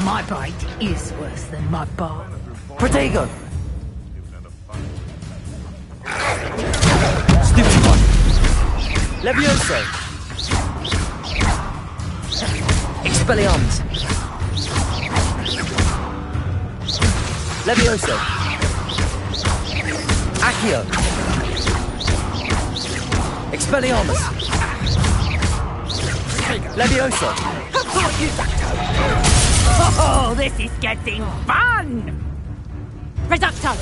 My bite is worse than my bark. Protego! Stupid one! Levioso! Expelliarmus! Levioso! Accio! Expelliarmus! Levioso! Oh, this is getting fun! Reducto!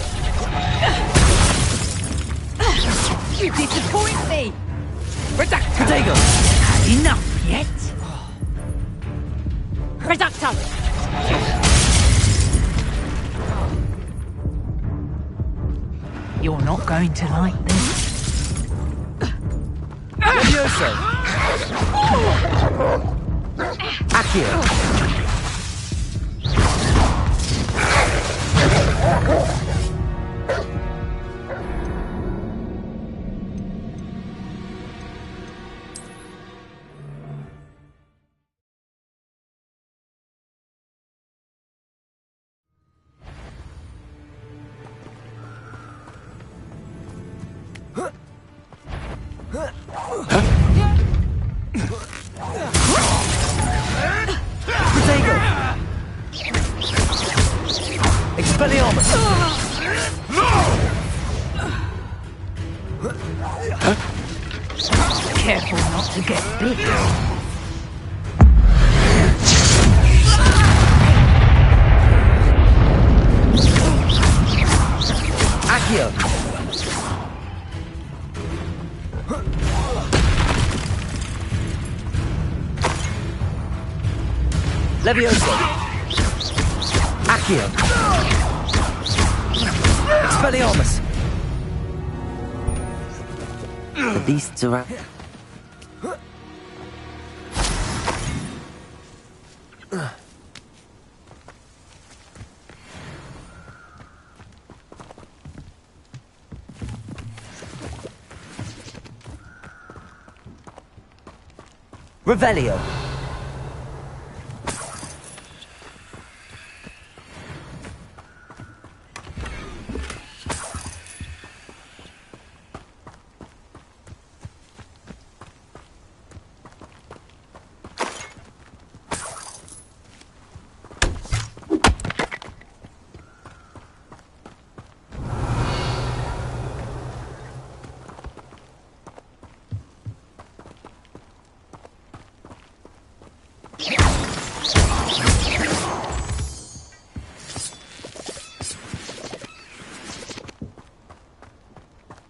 You disappoint me! Reducto! Protego! Enough yet? Reducto! You're not going to like this. Levioso! Accio! Protego! Expelliarmus! Careful not to get bit. Accio! Levioso! Accio! Expelliarmus! The beasts are out. Revelio!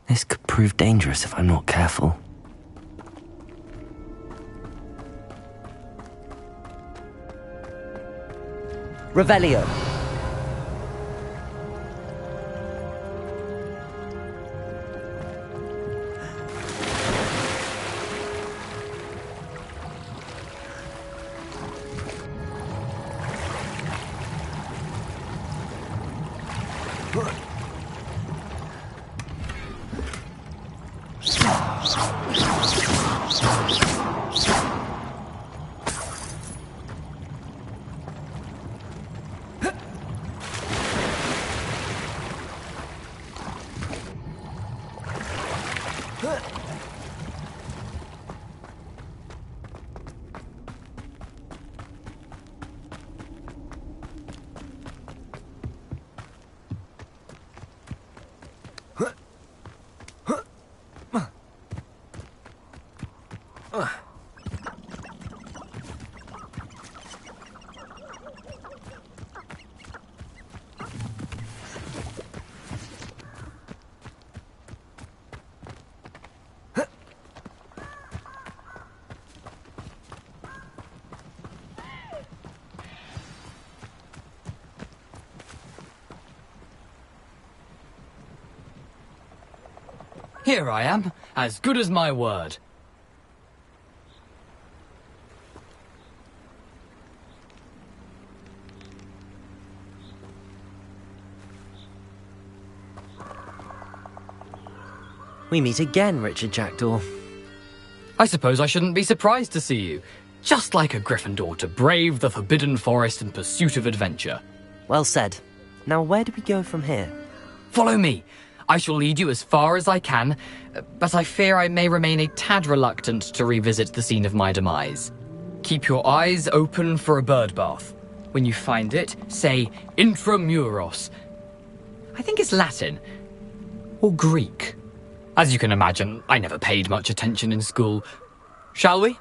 This could prove dangerous if I'm not careful. Revelio! Here I am, as good as my word. We meet again, Richard Jackdaw. I suppose I shouldn't be surprised to see you. Just like a Gryffindor to brave the Forbidden Forest in pursuit of adventure. Well said. Now where do we go from here? Follow me. I shall lead you as far as I can, but I fear I may remain a tad reluctant to revisit the scene of my demise. Keep your eyes open for a bird bath. When you find it, say intramuros. I think it's Latin. Or Greek. As you can imagine, I never paid much attention in school. Shall we?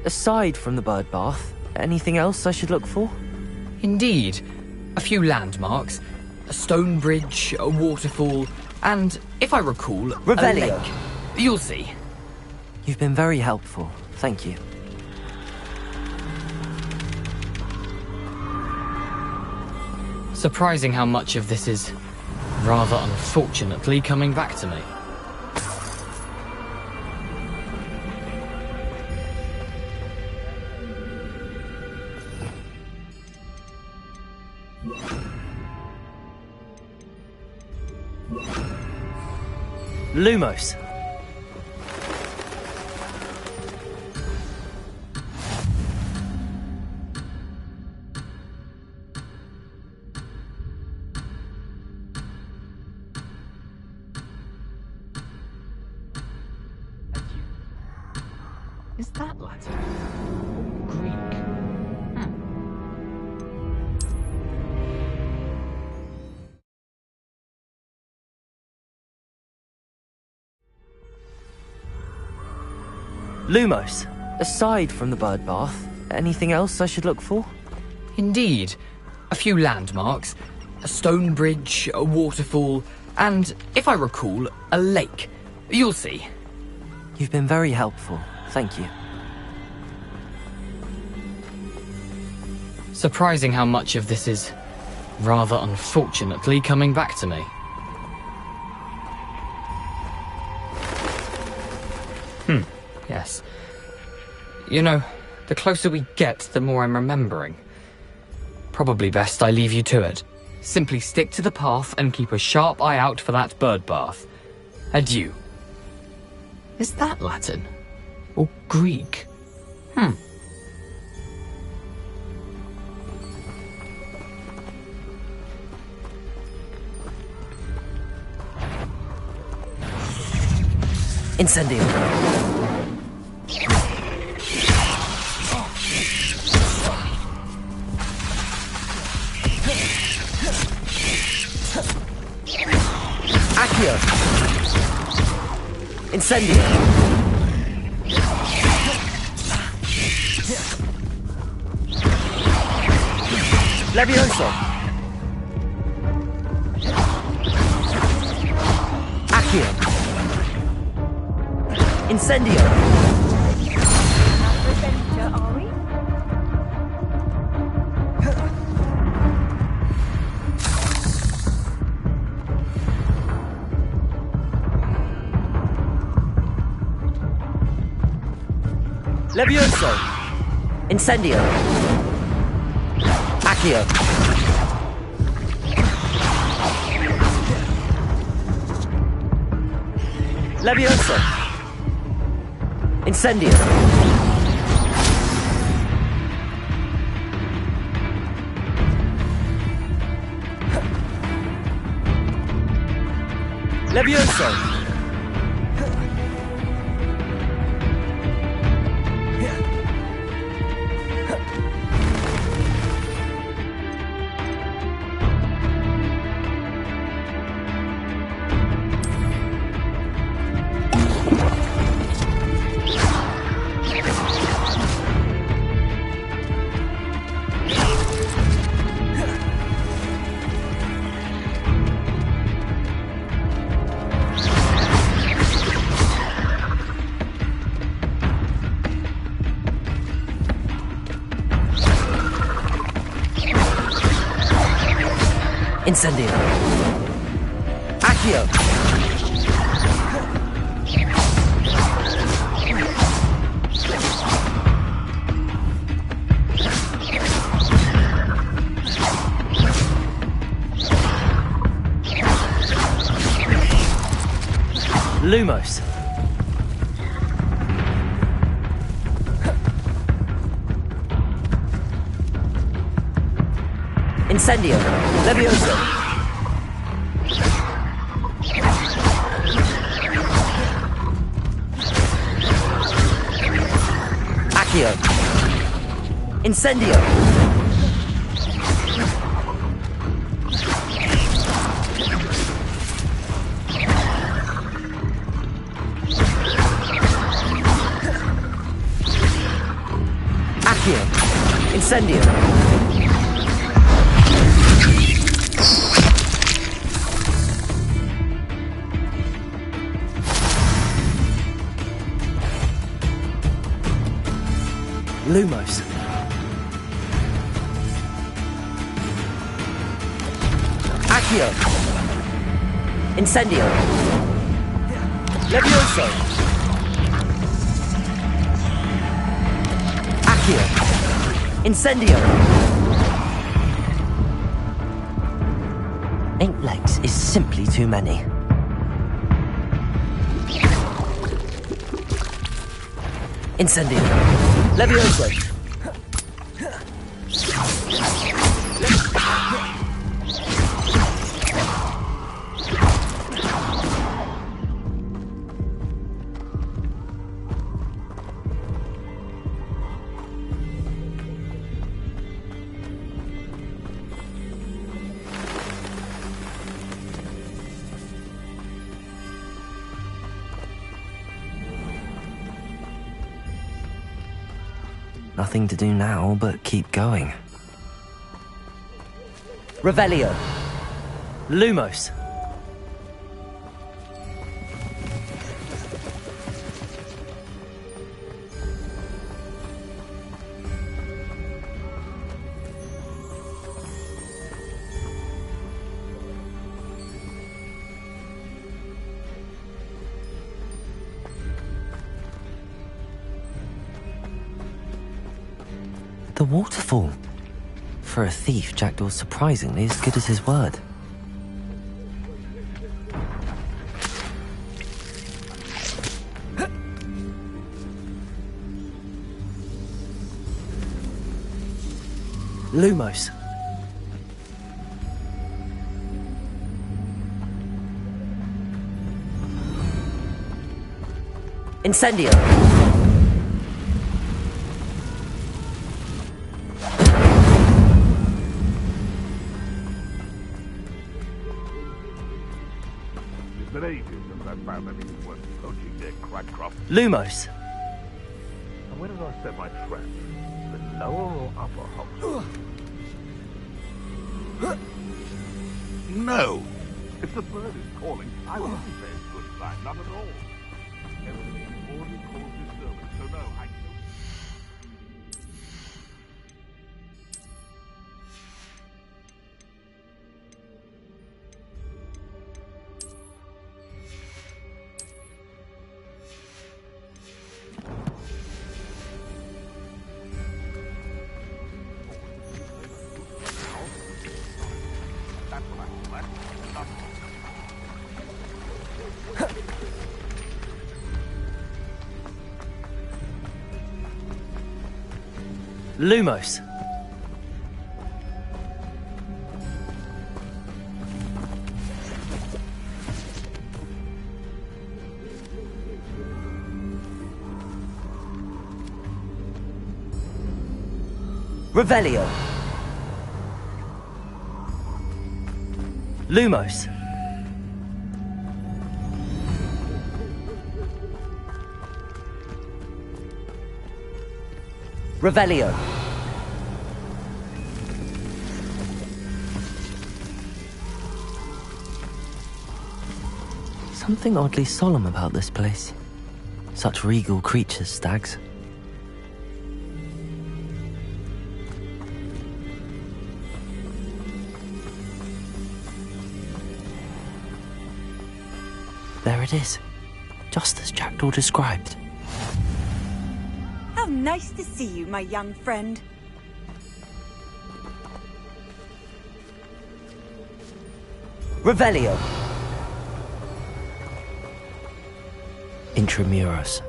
Aside from the bird bath, anything else I should look for? Indeed. A few landmarks, a stone bridge, a waterfall, and, if I recall, Revelio. a lake. You'll see. You've been very helpful. Thank you. Surprising how much of this is, rather unfortunately, coming back to me. Lumos. Is that Latin? Greek? Lumos. Aside from the bird bath, anything else I should look for? Indeed. A few landmarks, a stone bridge, a waterfall, and, if I recall, a lake. You'll see. You've been very helpful. Thank you. Surprising how much of this is, rather unfortunately, coming back to me. Yes. You know, the closer we get, the more I'm remembering. Probably best I leave you to it. Simply stick to the path and keep a sharp eye out for that bird bath. Adieu. Is that Latin? Or Greek? Incendio. Accio. Incendio. Levioso. Accio. Incendio. Levioso. Incendio. Accio. Levioso. Incendio. Levioso. Incendio. Accio. Lumos. Incendio. Levioso. Accio. Incendio. Accio. Incendio. Lumos. Accio. Incendio. Levioso. Accio. Incendio. 8 legs is simply too many. Incendio. Levioso. Nothing to do now but keep going. Revelio. Lumos. The waterfall. For a thief, Jackdaw's surprisingly as good as his word. Lumos. Incendio. Lumos. And where did I set my trap? The lower or upper house? No. If the bird is calling, I wouldn't say it's good sign, not at all. Everything already caused disturbance, so no, I don't. Lumos. Revelio. Lumos. Revelio. Something oddly solemn about this place. Such regal creatures, stags. There it is. Just as Jackdaw described. How nice to see you, my young friend. Revelio. Intramuros.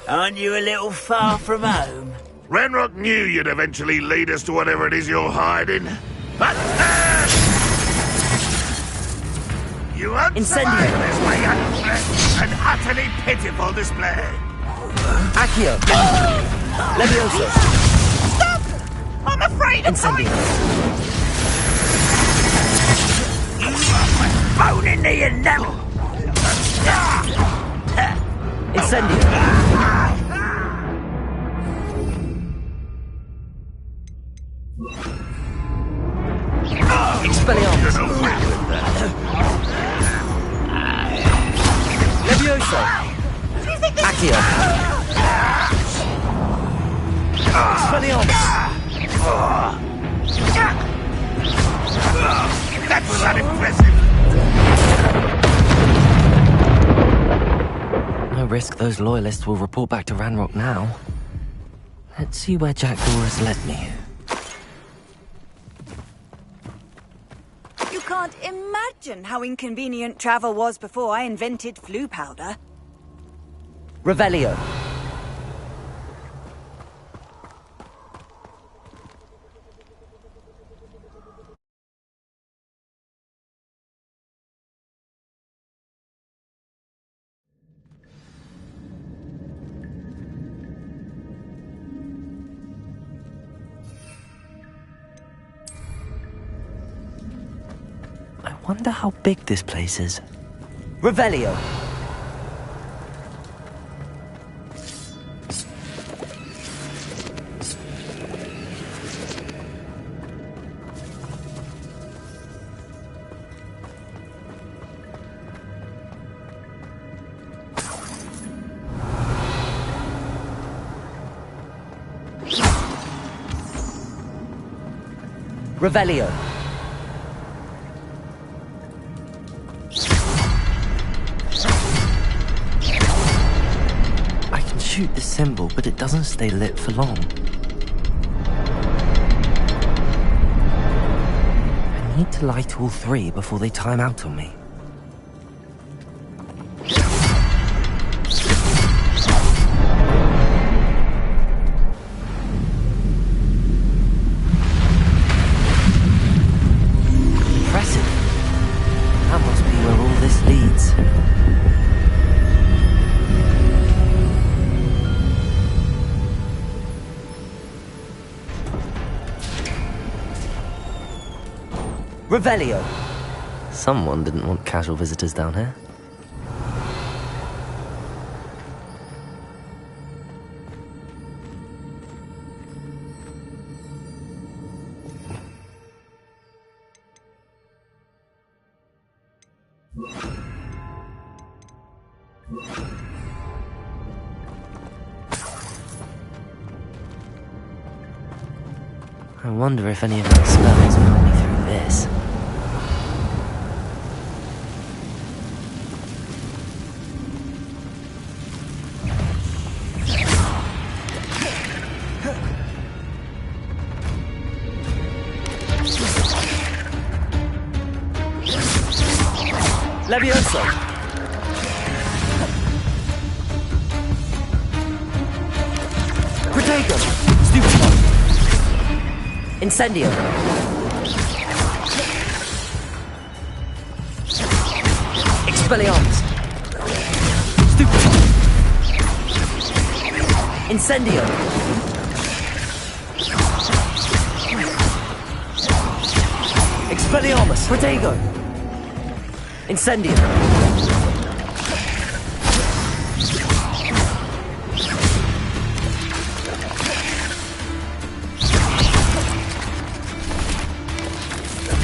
Aren't you a little far from home? Ranrock knew you'd eventually lead us to whatever it is you're hiding. But you won't survive this, my young friend. An utterly pitiful display. Accio. Levioso. Stop! I'm afraid of Incendio. Bone into your nettle. Incendio. Expelliarmus. Levioso. Accio. Expelliarmus. That was unimpressive. No risk those loyalists will report back to Ranrock now. Let's see where Jackdaw has led me. You can't imagine how inconvenient travel was before I invented flu powder. Revelio. I wonder how big this place is. Revelio. Revelio. I can shoot the symbol, but it doesn't stay lit for long. I need to light all three before they time out on me. Revelio. Someone didn't want casual visitors down here. I wonder if any of my spells will help me through this. Levioso. Protego. Stupefy. Incendio. Expelliarmus. Stupefy. Incendio. Expelliarmus. Protego. Incendio.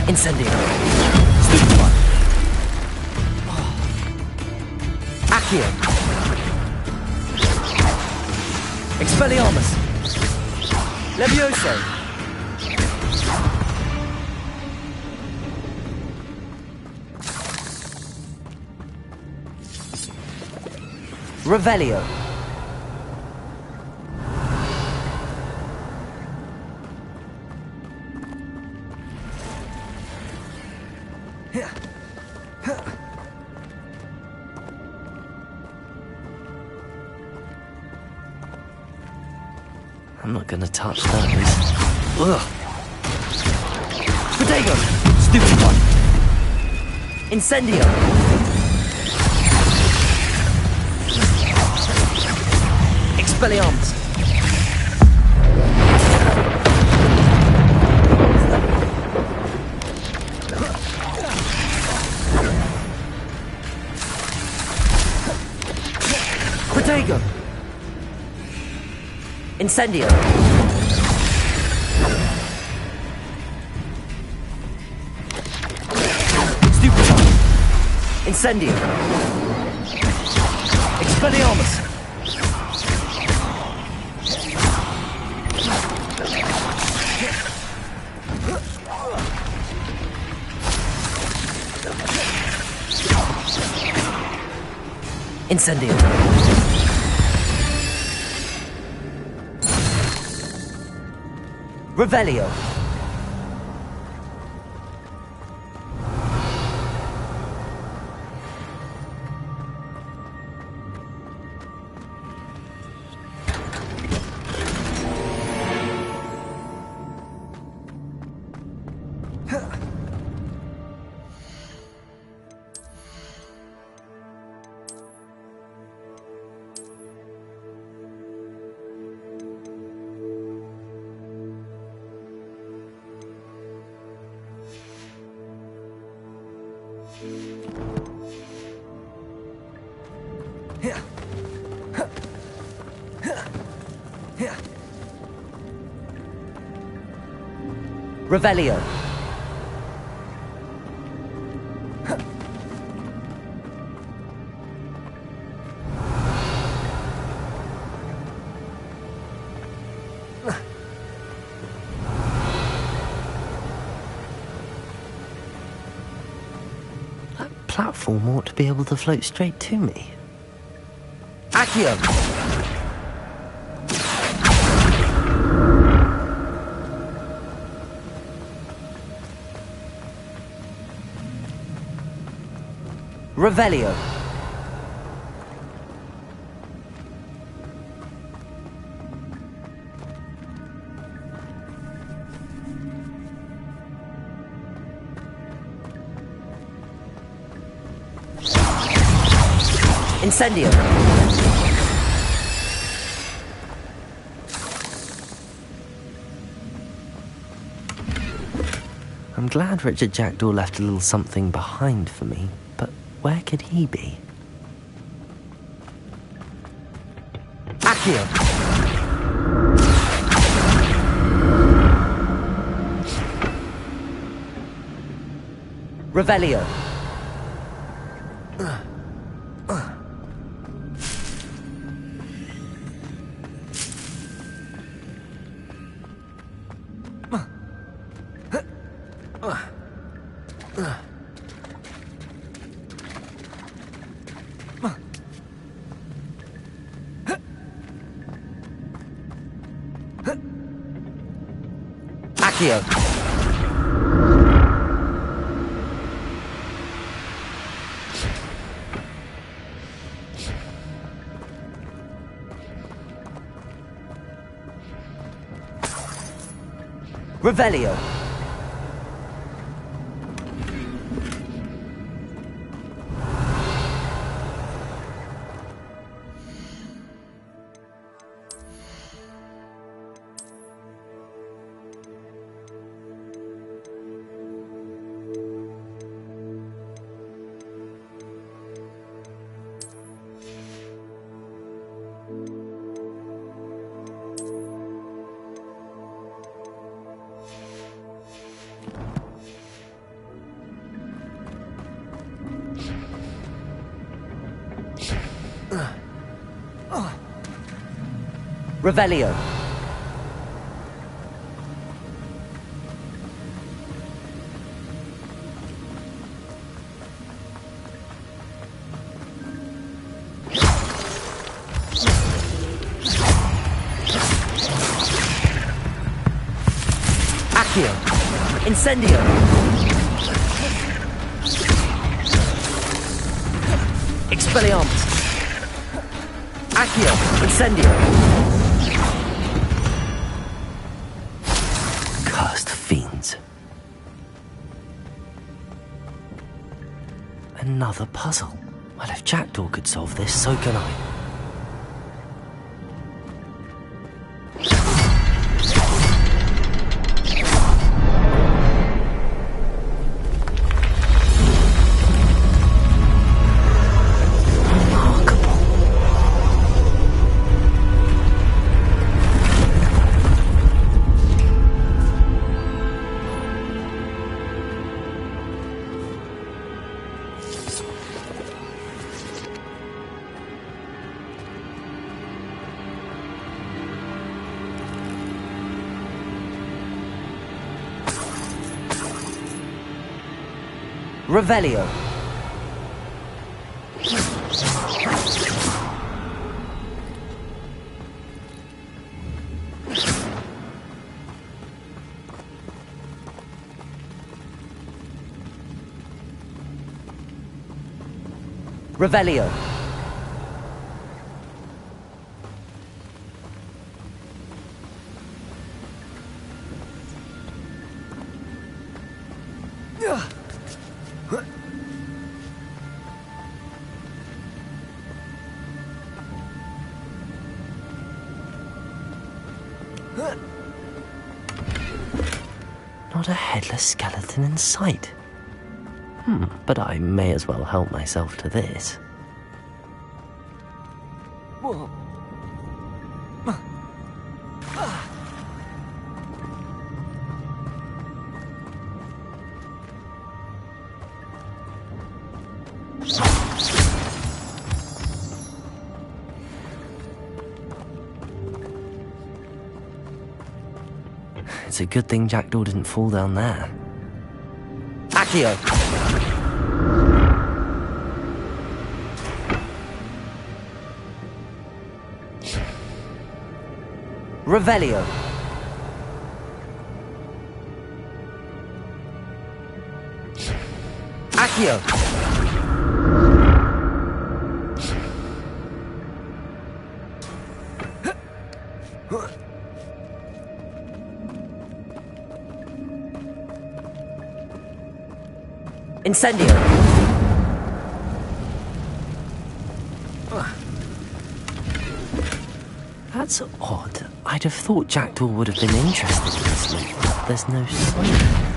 Incendio. Stupefy. Accio. Expelliarmus. Levioso. Revelio. I'm not gonna touch those. Ugh. Protego! Stupid one! Incendio! Expelliarmus! Protego! Incendio! Stupid one! Incendio! Expelliarmus! Incendio! Revelio! Revelio. That platform ought to be able to float straight to me. Accio! Revelio. Incendio. I'm glad Richard Jackdaw left a little something behind for me, but where could he be? Accio! Revelio! Accio! Revelio! Revelio. Accio. Incendio. Expelliarmus. Accio. Incendio. Cursed fiends. Another puzzle. Well, if Jackdaw could solve this, so can I. Revelio. Revelio. Not a headless skeleton in sight. But I may as well help myself to this. It's a good thing Jackdaw didn't fall down there. Accio! Revelio. Accio. Incendio. That's odd. I'd have thought Jackdaw would have been interested in this loot, but there's no sign.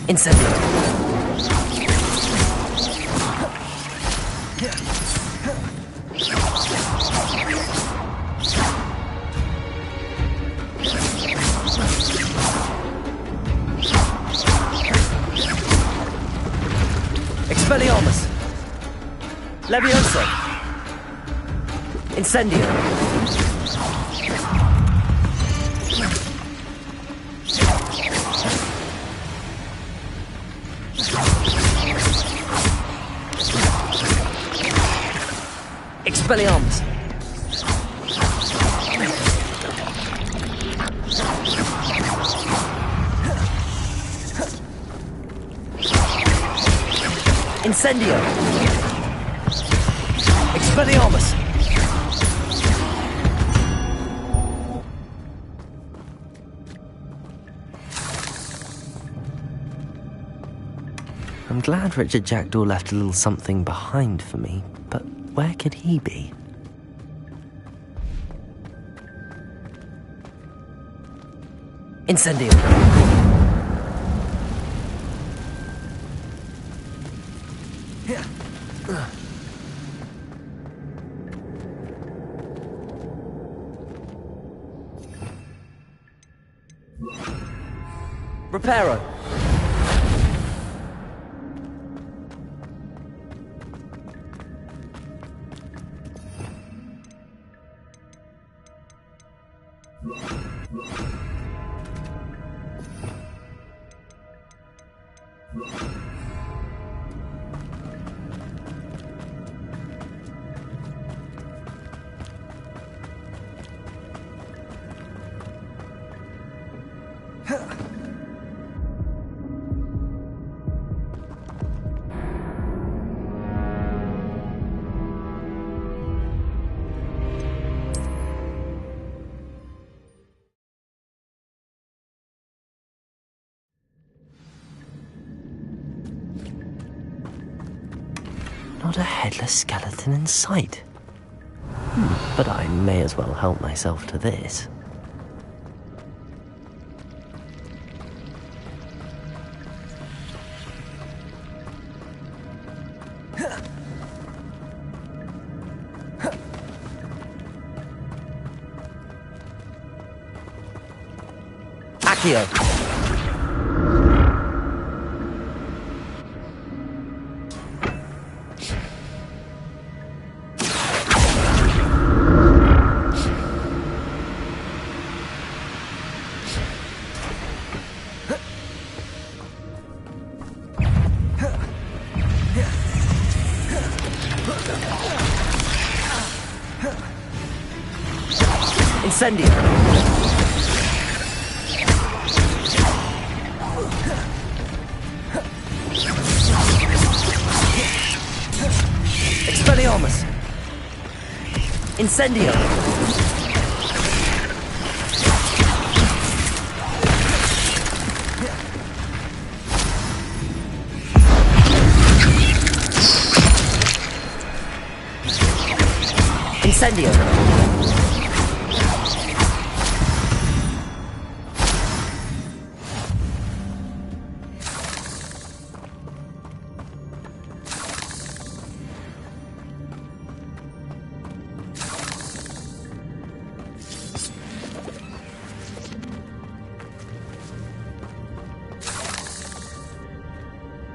Incendio. Expelliarmus. Levioso. Incendio. Expelliarmus. Incendio. Expelliarmus. I'm glad Richard Jackdaw left a little something behind for me, but where could he be? Incendio. Reparo. Not a headless skeleton in sight. But I may as well help myself to this. Accio. Incendio. Expelliarmus. Incendio. Incendio.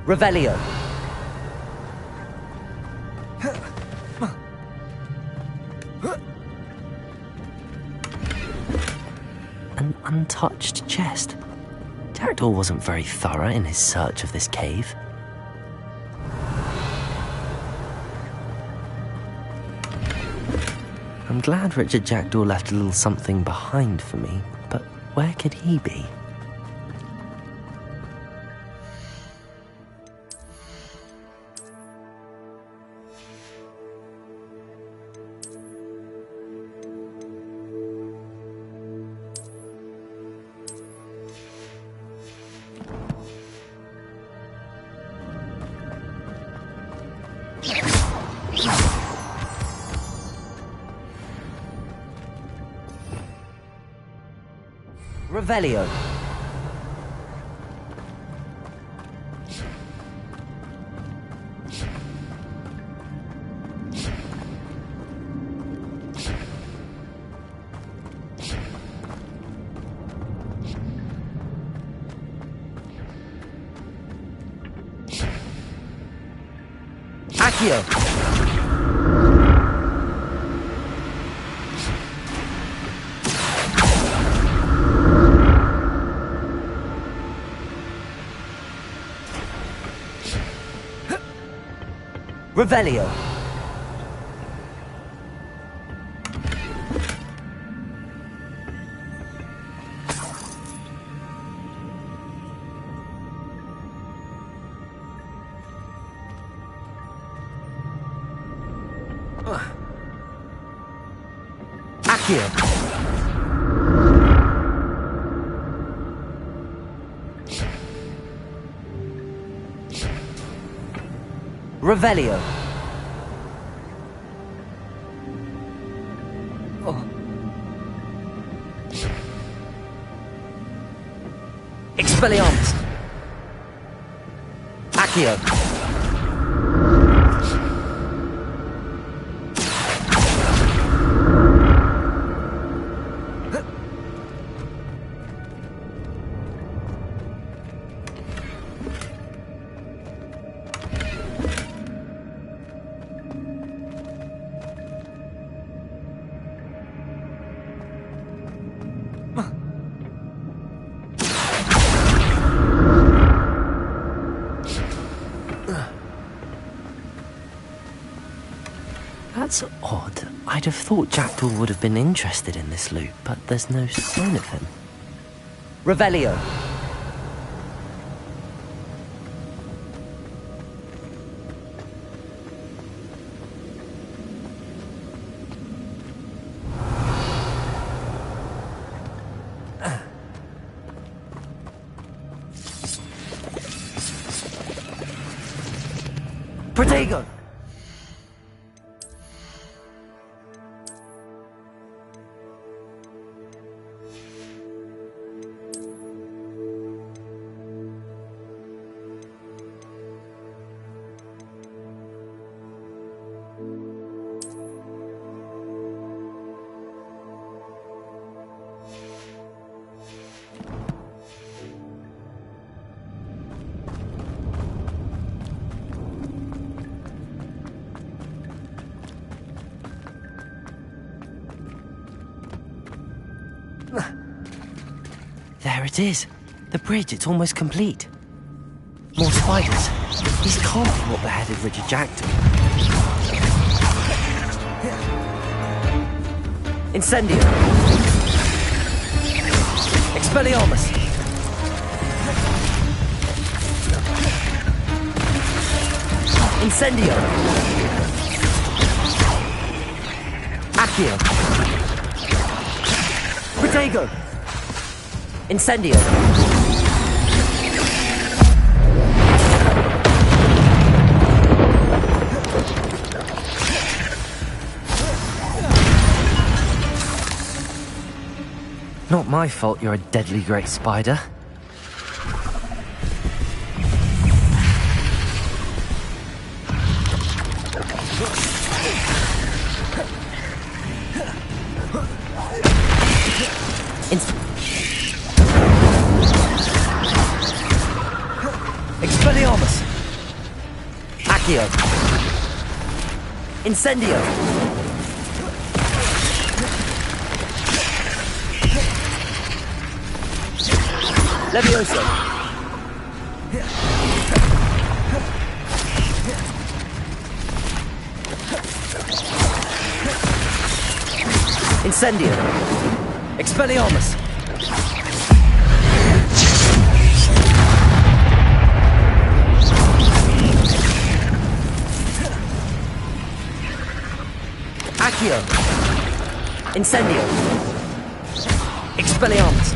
Revelio. An untouched chest. Jackdaw wasn't very thorough in his search of this cave. I'm glad Richard Jackdaw left a little something behind for me, but where could he be? Revelio. Accio. Revelio. Accio. Revelio. Expelliarmus! Accio! That's odd. I'd have thought Jackdaw would have been interested in this loot, but there's no sign of him. Revelio! Protego! There it is. The bridge, it's almost complete. More spiders. These can't be what beheaded Richard Jackdaw. Incendio. Expelliarmus. Incendio. Accio. Protego. Incendio. Not my fault you're a deadly great spider. Expelliarmus! Accio! Incendio! Levioso! Incendio! Expelliarmus! Accio! Incendio! Expelliarmus!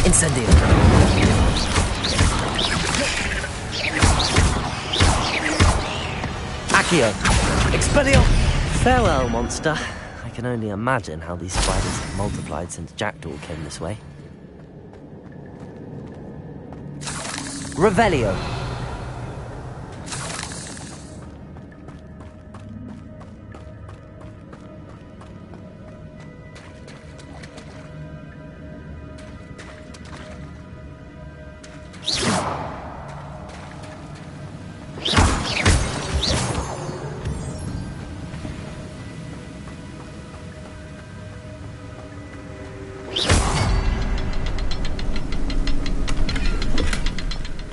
Incendio! Accio! Expelliarmus! Farewell, monster. I can only imagine how these spiders have multiplied since Jackdaw came this way. Revelio!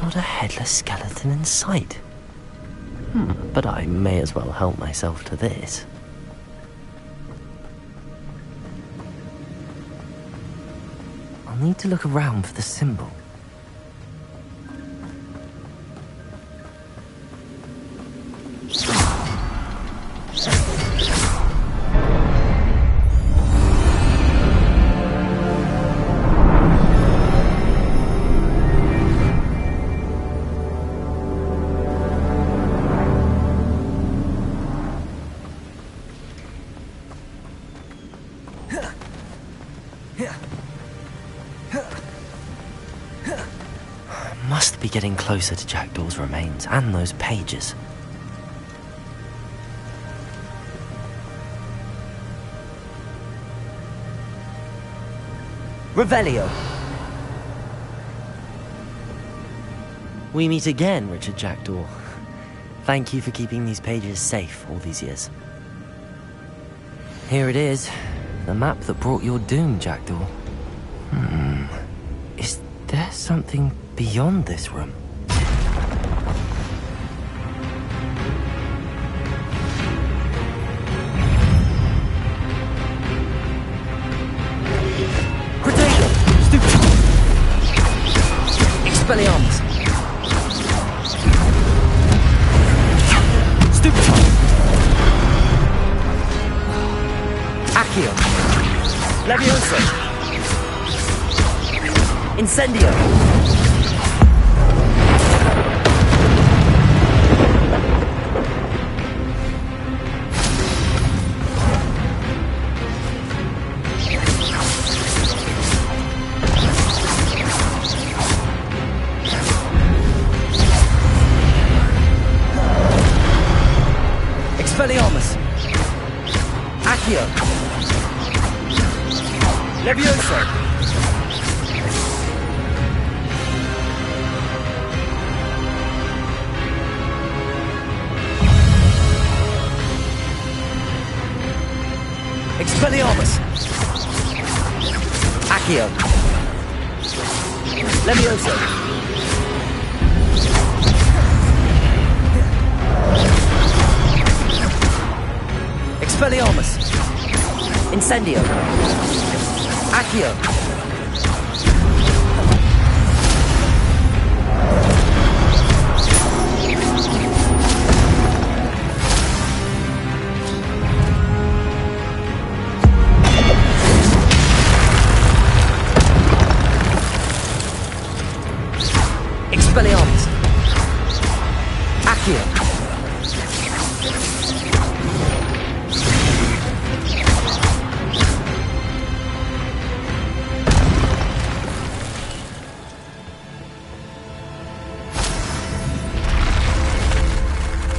Not a headless skeleton in sight. But I may as well help myself to this. I'll need to look around for the symbol. getting closer to Jackdaw's remains and those pages. Revelio. We meet again, Richard Jackdaw. Thank you for keeping these pages safe all these years. Here it is, the map that brought your doom, Jackdaw. Is there something beyond this room? Protego! Stupid! Expelliarmus! Stupid! Accio! Levioso! Incendio! Expelliarmus! Accio! Levioso! Expelliarmus! Accio! Levioso! Expelliarmus! Incendio! Accio! Expelliarmus! Accio!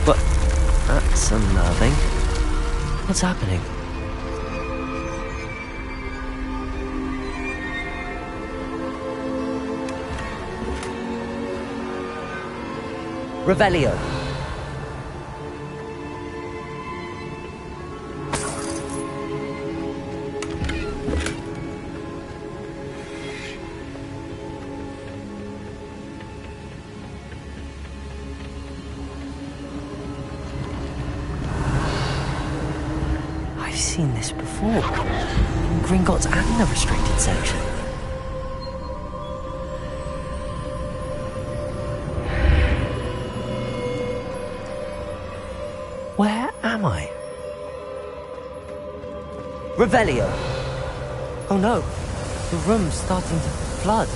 What? That's unnerving. What's happening? Revelio. I've seen this before. In Gringotts and the restricted section. Where am I? Revelio! Oh no, the room's starting to flood.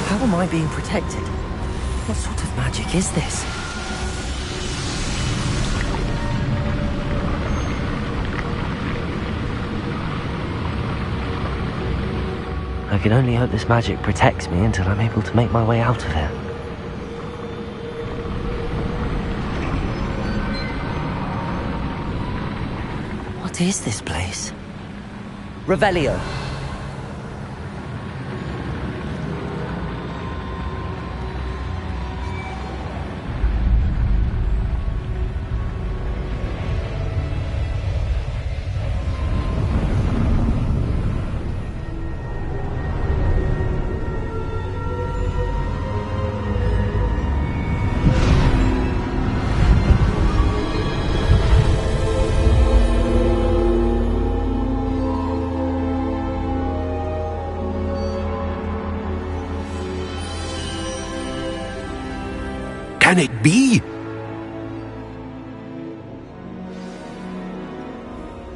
How am I being protected? What sort of magic is this? I can only hope this magic protects me until I'm able to make my way out of here. What is this place? Revelio. Can it be?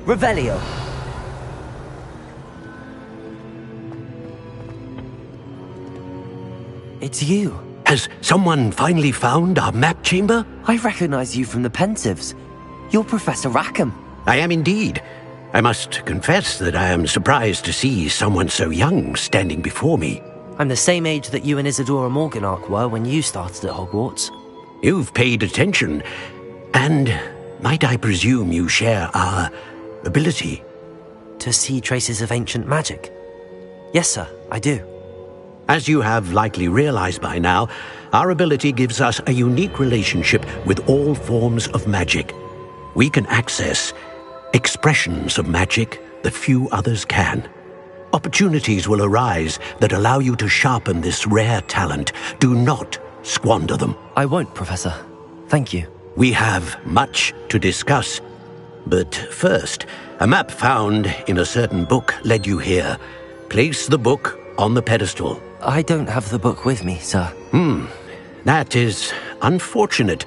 Revelio. It's you. Has someone finally found our map chamber? I recognize you from the Pensives. You're Professor Rackham. I am indeed. I must confess that I am surprised to see someone so young standing before me. I'm the same age that you and Isadora Morganach were when you started at Hogwarts. You've paid attention, and might I presume you share our ability? To see traces of ancient magic? Yes, sir, I do. As you have likely realized by now, our ability gives us a unique relationship with all forms of magic. We can access expressions of magic that few others can. Opportunities will arise that allow you to sharpen this rare talent. Do not squander them. I won't, Professor. Thank you. We have much to discuss. But first, a map found in a certain book led you here. Place the book on the pedestal. I don't have the book with me, sir. That is unfortunate.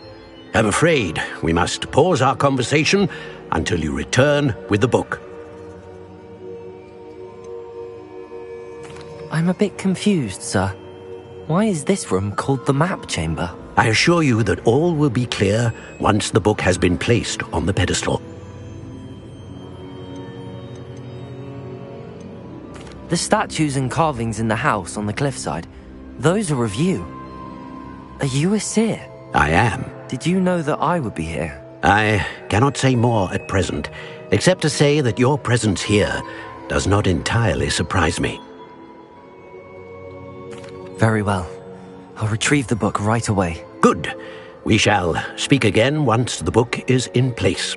I'm afraid we must pause our conversation until you return with the book. I'm a bit confused, sir. Why is this room called the map chamber? I assure you that all will be clear once the book has been placed on the pedestal. The statues and carvings in the house on the cliffside, those are of you. Are you a seer? I am. Did you know that I would be here? I cannot say more at present, except to say that your presence here does not entirely surprise me. Very well. I'll retrieve the book right away. Good. We shall speak again once the book is in place.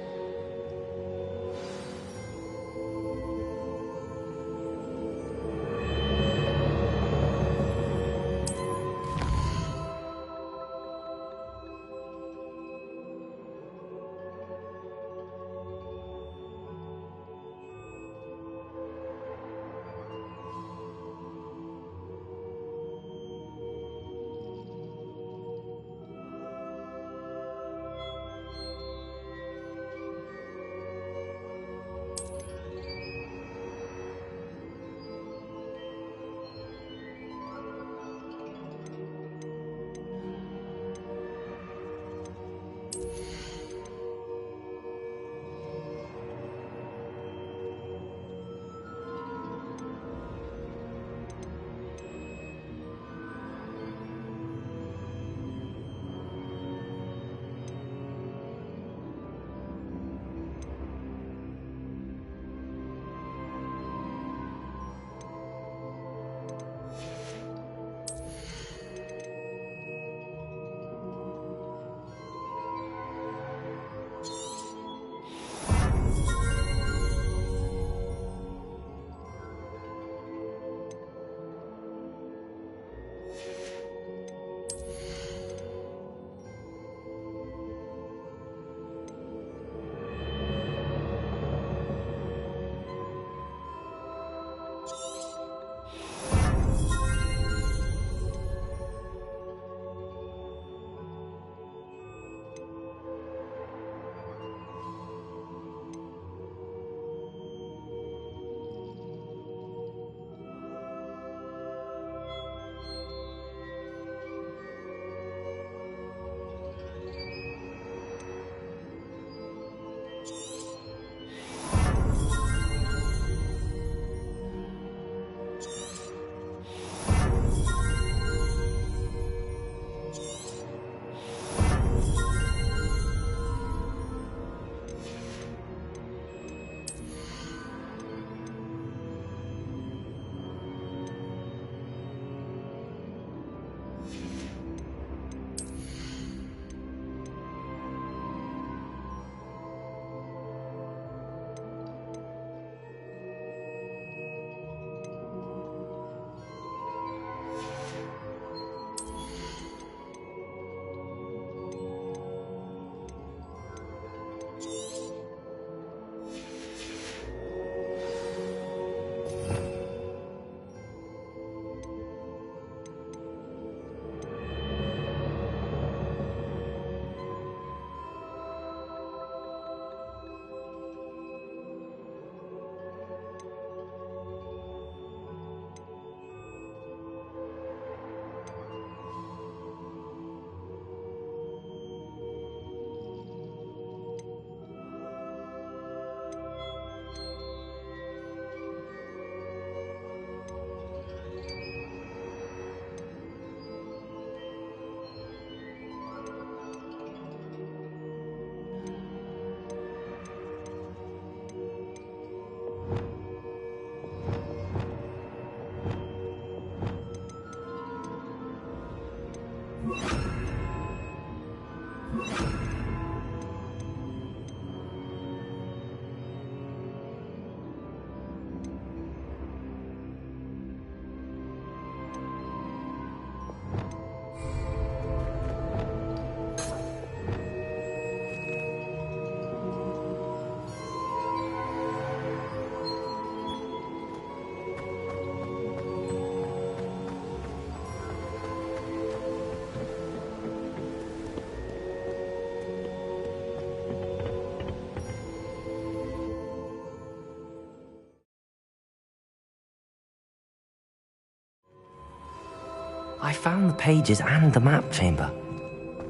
I found the pages and the map chamber.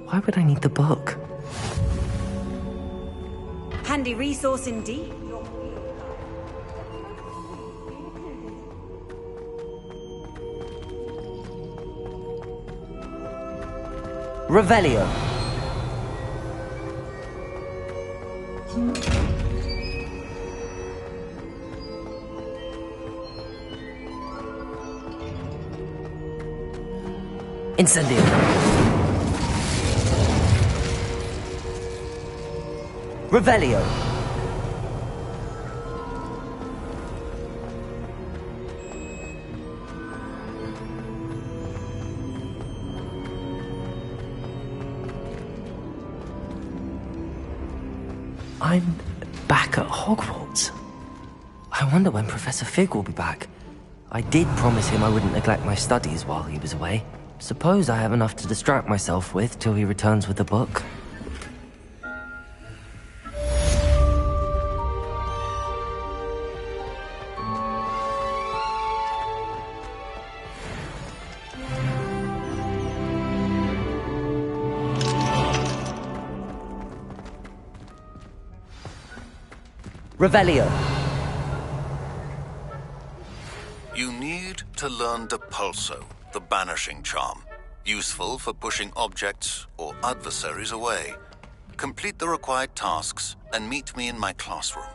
Why would I need the book? Handy resource indeed. Revelio. Incendio. Revelio. I'm back at Hogwarts. I wonder when Professor Fig will be back. I did promise him I wouldn't neglect my studies while he was away. Suppose I have enough to distract myself with till he returns with the book. Revelio. You need to learn Depulso, the banishing charm. Useful for pushing objects or adversaries away. Complete the required tasks and meet me in my classroom.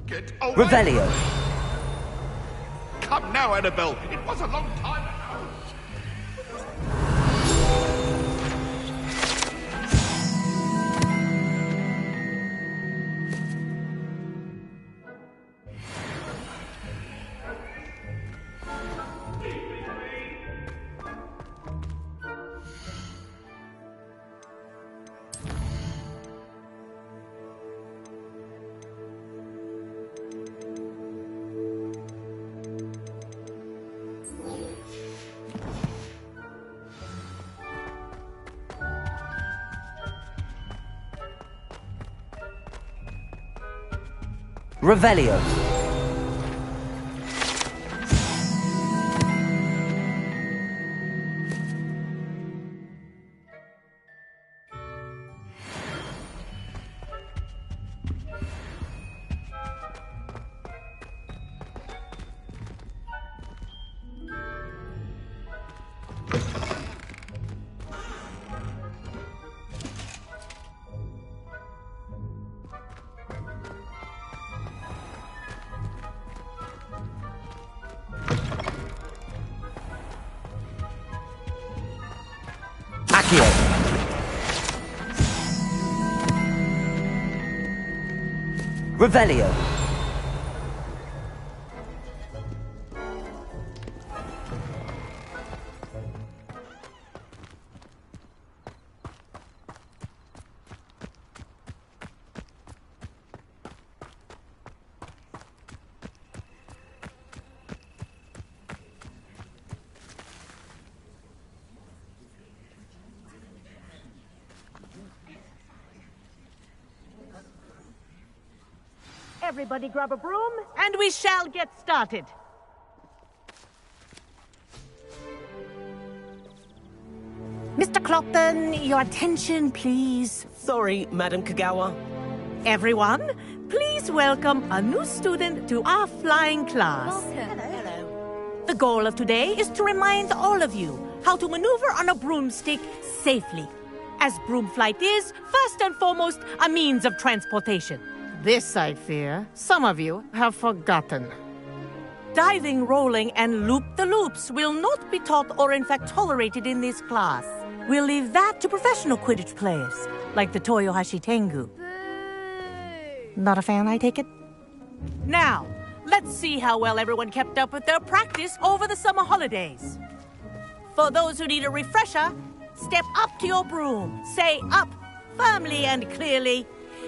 Get away! Revelio. Come now, Annabelle. It was a long time ago. Revelio. Accio. Revelio. Everybody grab a broom, and we shall get started. Mr. Clopton, your attention, please. Sorry, Madam Kagawa. Everyone, please welcome a new student to our flying class. Hello. The goal of today is to remind all of you how to maneuver on a broomstick safely, as broom flight is, first and foremost, a means of transportation. This, I fear, some of you have forgotten. Diving, rolling, and loop-the-loops will not be taught or in fact tolerated in this class. We'll leave that to professional Quidditch players, like the Toyohashi Tengu. Not a fan, I take it? Now, let's see how well everyone kept up with their practice over the summer holidays. For those who need a refresher, step up to your broom, say up firmly and clearly,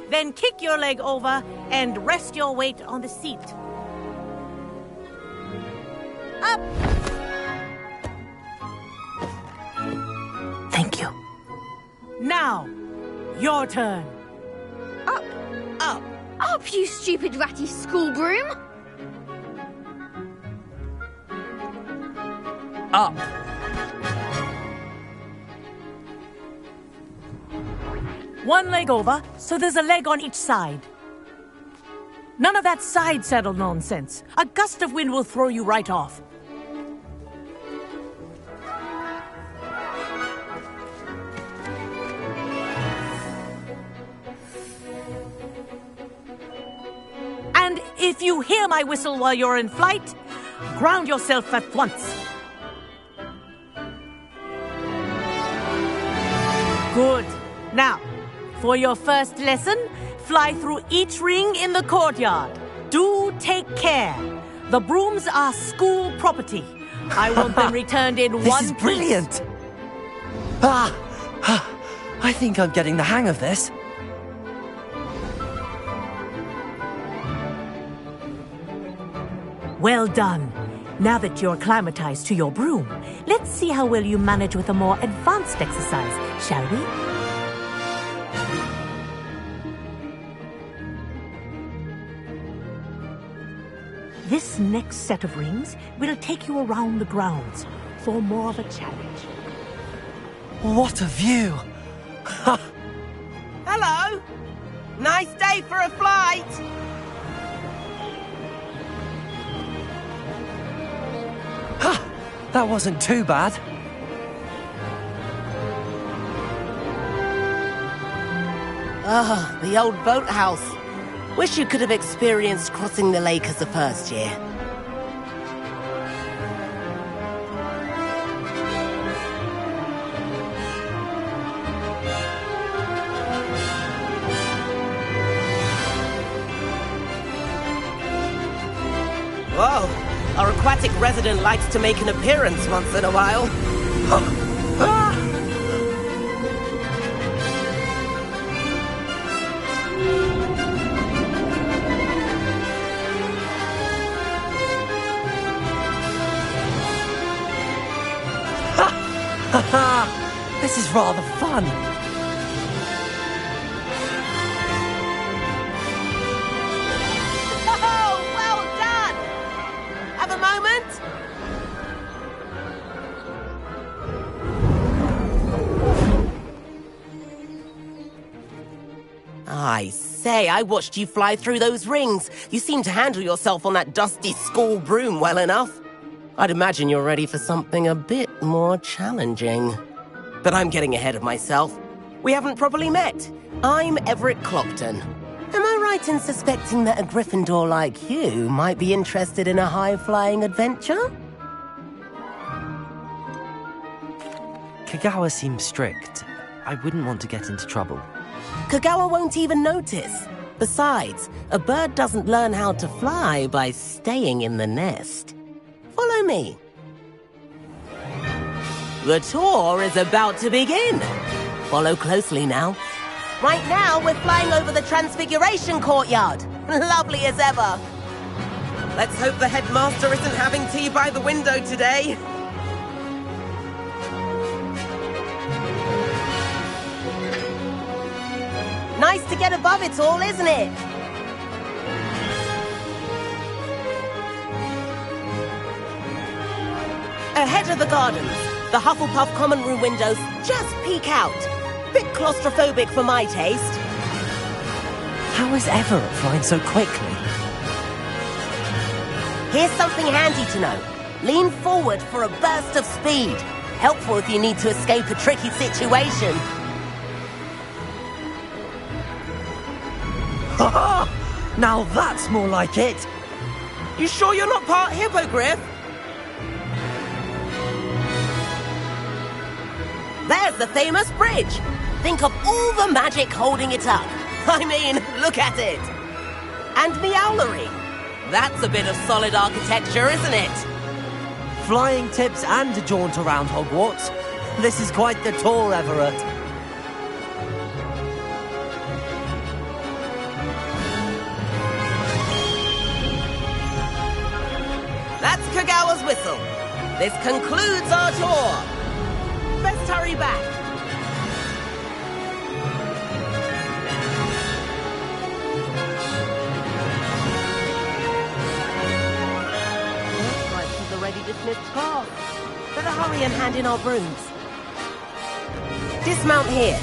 then kick your leg over and rest your weight on the seat. Up! Thank you. Now, your turn. Up! Up! Up, you stupid ratty school broom! Up! One leg over, so there's a leg on each side. None of that side saddle nonsense. A gust of wind will throw you right off. And if you hear my whistle while you're in flight, ground yourself at once. Good. Now, for your first lesson, fly through each ring in the courtyard. Do take care. The brooms are school property. I want them returned in one piece. This is brilliant! I think I'm getting the hang of this. Well done. Now that you're acclimatized to your broom, let's see how well you manage with a more advanced exercise, shall we? This next set of rings will take you around the grounds for more of a challenge. What a view! Hello! Nice day for a flight! That wasn't too bad. Ah, the old boathouse. Wish you could have experienced crossing the lake as a first year. Whoa, our aquatic resident likes to make an appearance once in a while. This is rather fun. Oh, well done! Have a moment? I say, I watched you fly through those rings. You seem to handle yourself on that dusty school broom well enough. I'd imagine you're ready for something a bit more challenging. But I'm getting ahead of myself. We haven't properly met. I'm Everett Clopton. Am I right in suspecting that a Gryffindor like you might be interested in a high-flying adventure? Kagawa seems strict. I wouldn't want to get into trouble. Kagawa won't even notice. Besides, a bird doesn't learn how to fly by staying in the nest. Follow me. The tour is about to begin. Follow closely now. Right now, we're flying over the Transfiguration Courtyard. Lovely as ever. Let's hope the headmaster isn't having tea by the window today. Nice to get above it all, isn't it? Ahead of the gardens, the Hufflepuff common room windows just peek out. Bit claustrophobic for my taste. How is Everett flying so quickly? Here's something handy to know. Lean forward for a burst of speed. Helpful if you need to escape a tricky situation. Now that's more like it. You sure you're not part hippogriff? There's the famous bridge. Think of all the magic holding it up. I mean, look at it. And Meowlery. That's a bit of solid architecture, isn't it? Flying tips and a jaunt around Hogwarts. This is quite the tour, Everett. That's Kagawa's whistle. This concludes our tour. Best hurry back. Looks like she's already dismissed class. Better hurry and hand in our brooms. Dismount here.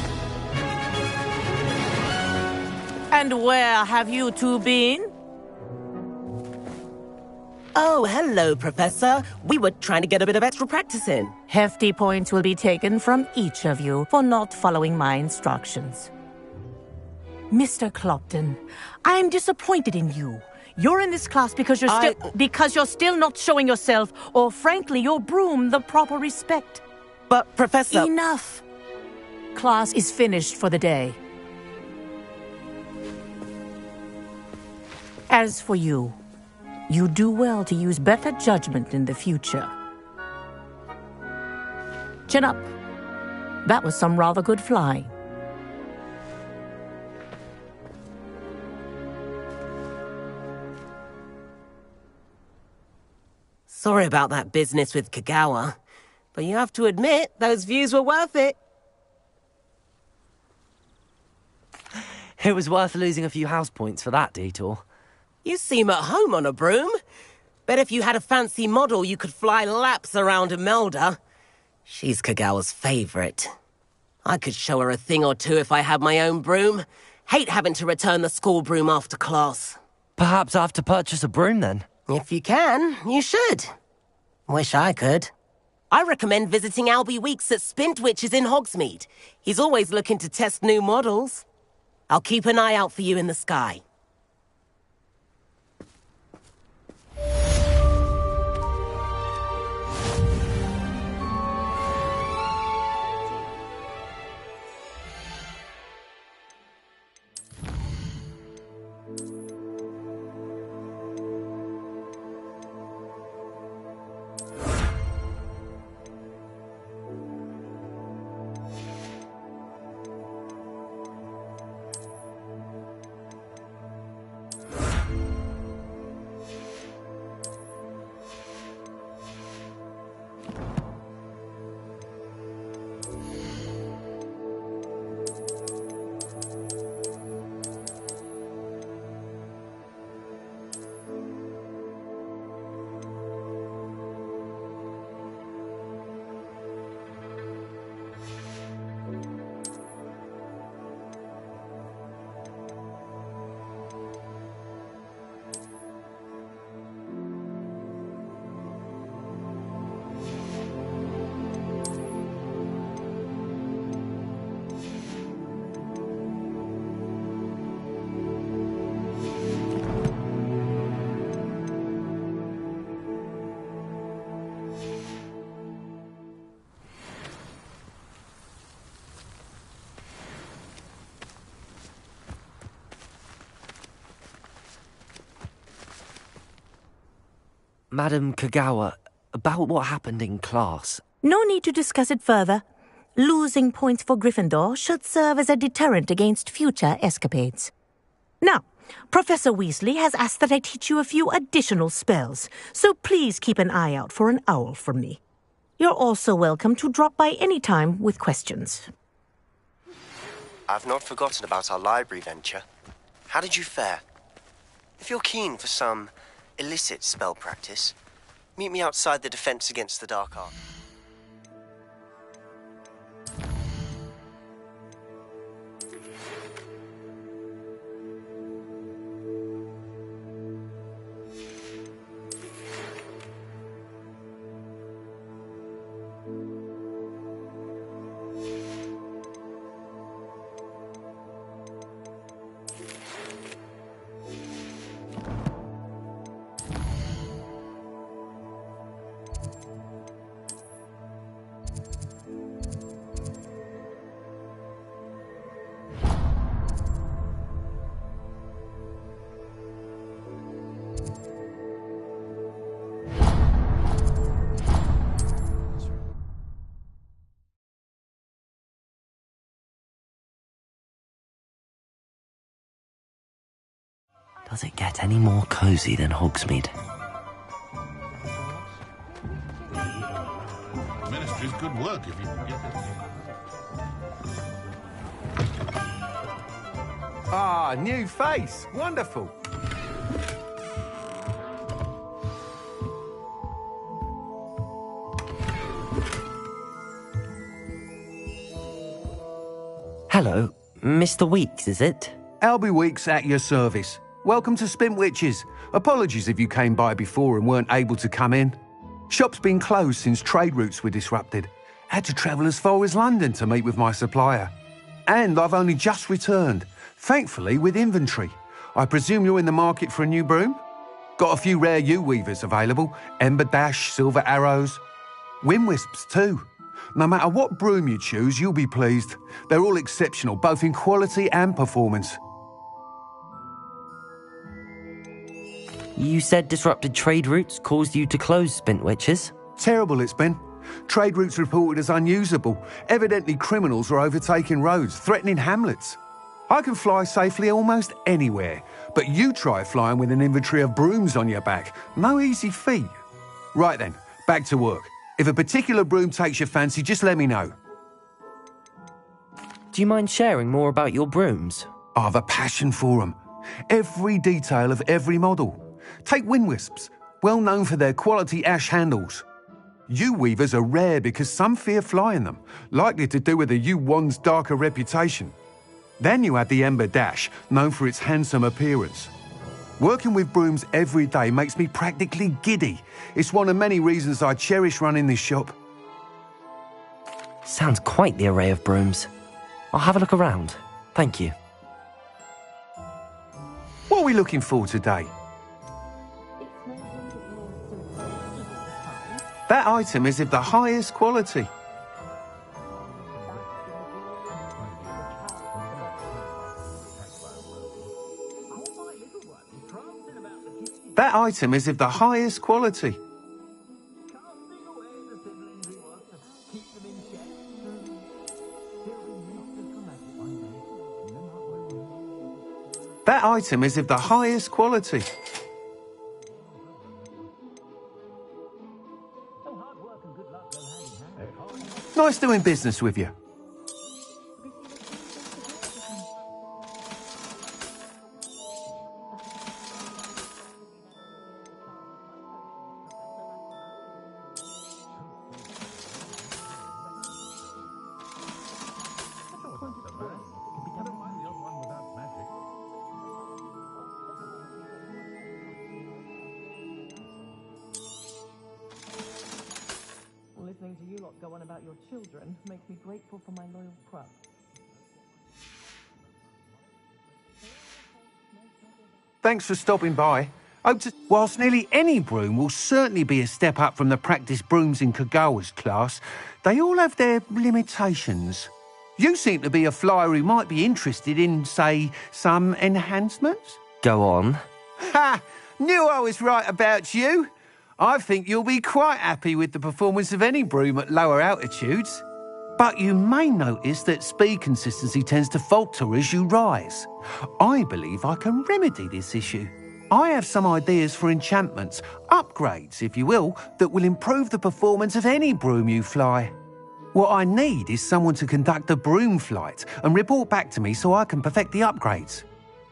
And where have you two been? Oh, hello, Professor. We were trying to get a bit of extra practice in. Hefty points will be taken from each of you for not following my instructions. Mr. Clopton, I'm disappointed in you. You're in this class because you're still not showing yourself, or frankly, your broom the proper respect. But, Professor... Enough. Class is finished for the day. As for you, you do well to use better judgment in the future. Chin up. That was some rather good flying. Sorry about that business with Kagawa, but you have to admit, those views were worth it. It was worth losing a few house points for that detour. You seem at home on a broom. Bet if you had a fancy model, you could fly laps around Imelda. She's Kagawa's favorite. I could show her a thing or two if I had my own broom. Hate having to return the school broom after class. Perhaps I have to purchase a broom then. If you can, you should. Wish I could. I recommend visiting Albie Weeks at Spintwitches in Hogsmeade. He's always looking to test new models. I'll keep an eye out for you in the sky. Madam Kagawa, about what happened in class. No need to discuss it further. Losing points for Gryffindor should serve as a deterrent against future escapades. Now, Professor Weasley has asked that I teach you a few additional spells, so please keep an eye out for an owl from me. You're also welcome to drop by any time with questions. I've not forgotten about our library venture. How did you fare? If you're keen for some illicit spell practice, meet me outside the Defense Against the Dark Arts. Does it get any more cozy than Hogsmeade? Ministry's good work if you can get it. Ah, new face. Wonderful. Hello, Mr. Weeks, is it? Albie Weeks at your service. Welcome to Spintwitches. Apologies if you came by before and weren't able to come in. Shop's been closed since trade routes were disrupted. Had to travel as far as London to meet with my supplier. And I've only just returned, thankfully with inventory. I presume you're in the market for a new broom? Got a few rare yew-weavers available. Ember Dash, Silver Arrows. Wind Wisps too. No matter what broom you choose, you'll be pleased. They're all exceptional, both in quality and performance. You said disrupted trade routes caused you to close Spintwitches? Terrible it's been. Trade routes reported as unusable. Evidently criminals are overtaking roads, threatening hamlets. I can fly safely almost anywhere, but you try flying with an inventory of brooms on your back. No easy feat. Right then, back to work. If a particular broom takes your fancy, just let me know. Do you mind sharing more about your brooms? I've a passion for them. Every detail of every model. Take Wind Wisps, well known for their quality ash handles. Yew-weavers are rare because some fear flying them, likely to do with the yew wand's darker reputation. Then you have the Ember Dash, known for its handsome appearance. Working with brooms every day makes me practically giddy. It's one of many reasons I cherish running this shop. Sounds quite the array of brooms. I'll have a look around. Thank you. What are we looking for today? That item is of the highest quality. That item is of the highest quality. That item is of the highest quality. Nice doing business with you. Listening to you lot go on about your children makes me grateful for my loyal crop. Thanks for stopping by. Whilst nearly any broom will certainly be a step up from the practice brooms in Kagawa's class, they all have their limitations. You seem to be a flyer who might be interested in, say, some enhancements? Go on. Ha! Knew I was right about you. I think you'll be quite happy with the performance of any broom at lower altitudes. But you may notice that speed consistency tends to falter as you rise. I believe I can remedy this issue. I have some ideas for enchantments, upgrades, if you will, that will improve the performance of any broom you fly. What I need is someone to conduct a broom flight and report back to me so I can perfect the upgrades.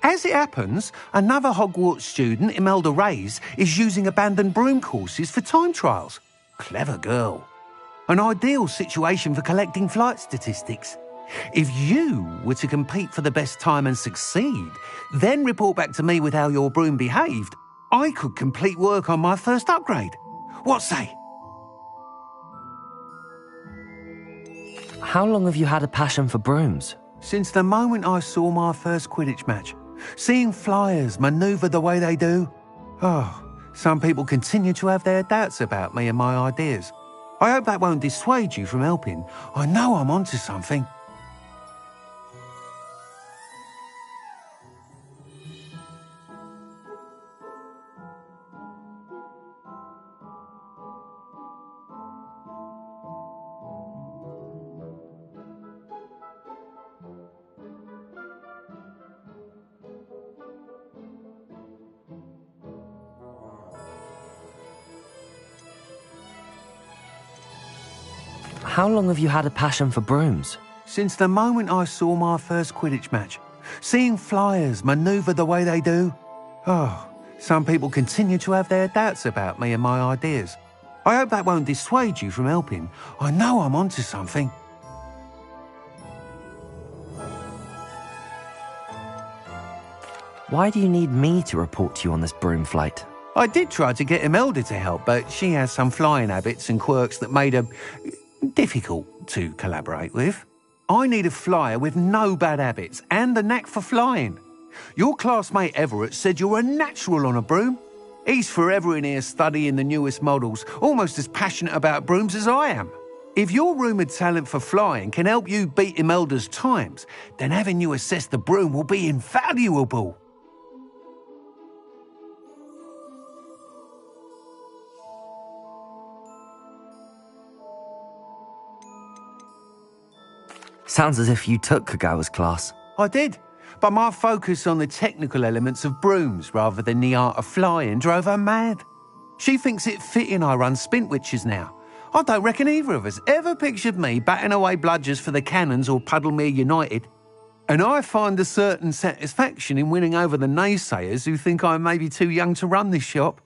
As it happens, another Hogwarts student, Imelda Reyes, is using abandoned broom courses for time trials. Clever girl. An ideal situation for collecting flight statistics. If you were to compete for the best time and succeed, then report back to me with how your broom behaved, I could complete work on my first upgrade. What say? How long have you had a passion for brooms? Since the moment I saw my first Quidditch match. Seeing flyers manoeuvre the way they do. Oh, some people continue to have their doubts about me and my ideas. I hope that won't dissuade you from helping. I know I'm onto something. How long have you had a passion for brooms? Since the moment I saw my first Quidditch match. Seeing flyers manoeuvre the way they do. Oh, some people continue to have their doubts about me and my ideas. I hope that won't dissuade you from helping. I know I'm onto something. Why do you need me to report to you on this broom flight? I did try to get Imelda to help, but she has some flying habits and quirks that made her difficult to collaborate with. I need a flyer with no bad habits and the knack for flying. Your classmate Everett said you're a natural on a broom. He's forever in here studying the newest models, almost as passionate about brooms as I am. If your rumoured talent for flying can help you beat Imelda's times, then having you assess the broom will be invaluable. Sounds as if you took Kagawa's class. I did, but my focus on the technical elements of brooms rather than the art of flying drove her mad. She thinks it fitting I run Spintwitches now. I don't reckon either of us ever pictured me batting away bludgers for the Cannons or Puddlemere United. And I find a certain satisfaction in winning over the naysayers who think I may be too young to run this shop.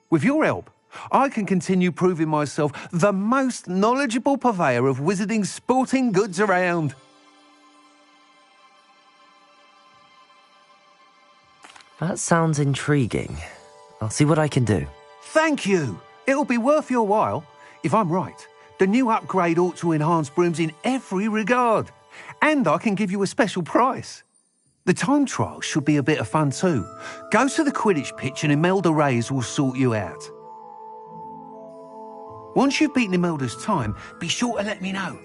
With your help, I can continue proving myself the most knowledgeable purveyor of wizarding sporting goods around. That sounds intriguing. I'll see what I can do. Thank you. It'll be worth your while. If I'm right, the new upgrade ought to enhance brooms in every regard. And I can give you a special price. The time trial should be a bit of fun too. Go to the Quidditch pitch and Imelda Reyes will sort you out. Once you've beaten Imelda's time, be sure to let me know.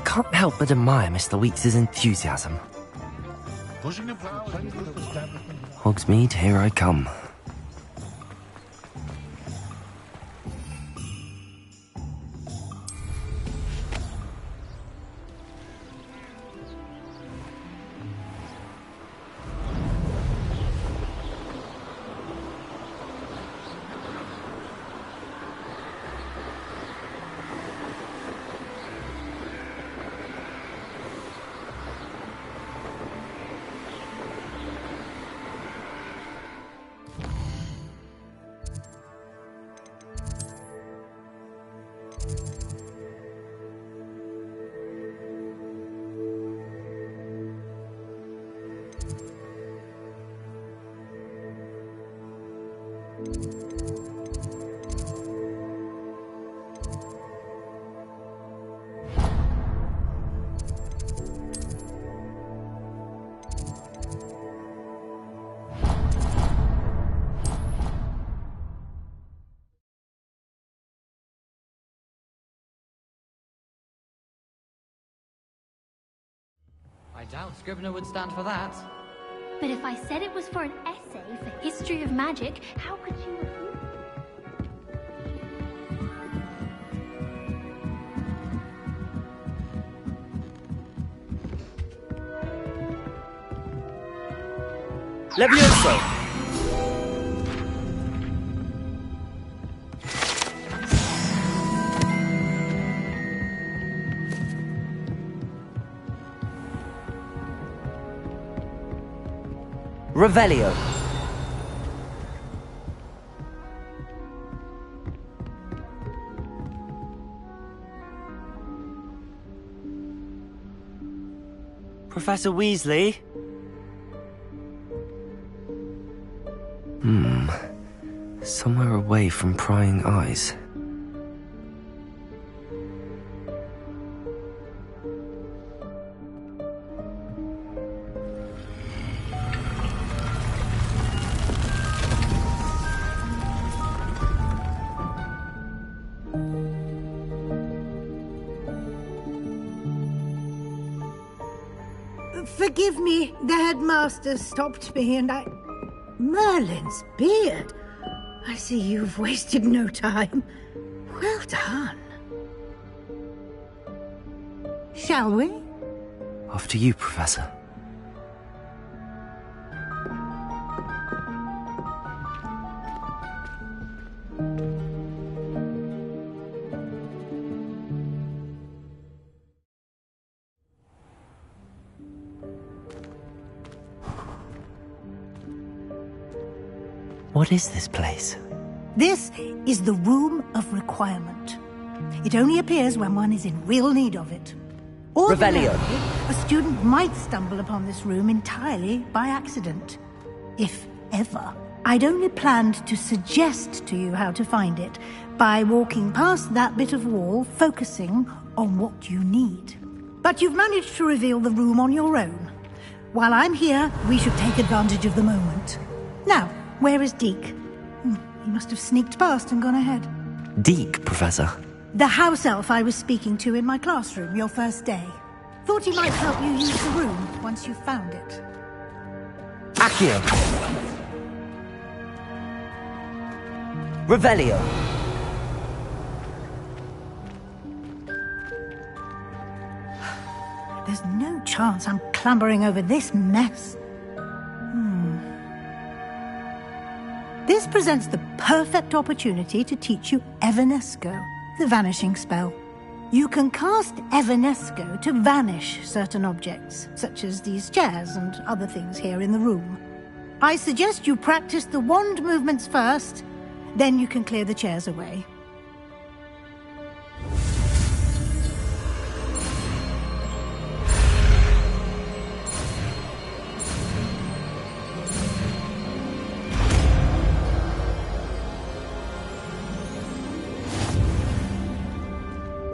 Can't help but admire Mr. Weeks' enthusiasm. Hogsmeade, here I come. I doubt Scribner would stand for that. But if I said it was for an essay for history of magic, how could you refuse? Levioso! Revelio. Professor Weasley? Somewhere away from prying eyes. Forgive me, the headmaster stopped me and I... Merlin's beard. I see you've wasted no time. Well done. Shall we? After you, Professor. What is this place? This is the Room of Requirement. It only appears when one is in real need of it. Ordinarily, a student might stumble upon this room entirely by accident. If ever. I'd only planned to suggest to you how to find it by walking past that bit of wall, focusing on what you need. But you've managed to reveal the room on your own. While I'm here, we should take advantage of the moment. Now, where is Deke? He must have sneaked past and gone ahead. Deke, Professor. The house elf I was speaking to in my classroom your first day. Thought he might help you use the room once you found it. Accio! Revelio! There's no chance I'm clambering over this mess. This presents the perfect opportunity to teach you Evanesco, the vanishing spell. You can cast Evanesco to vanish certain objects, such as these chairs and other things here in the room. I suggest you practice the wand movements first, then you can clear the chairs away.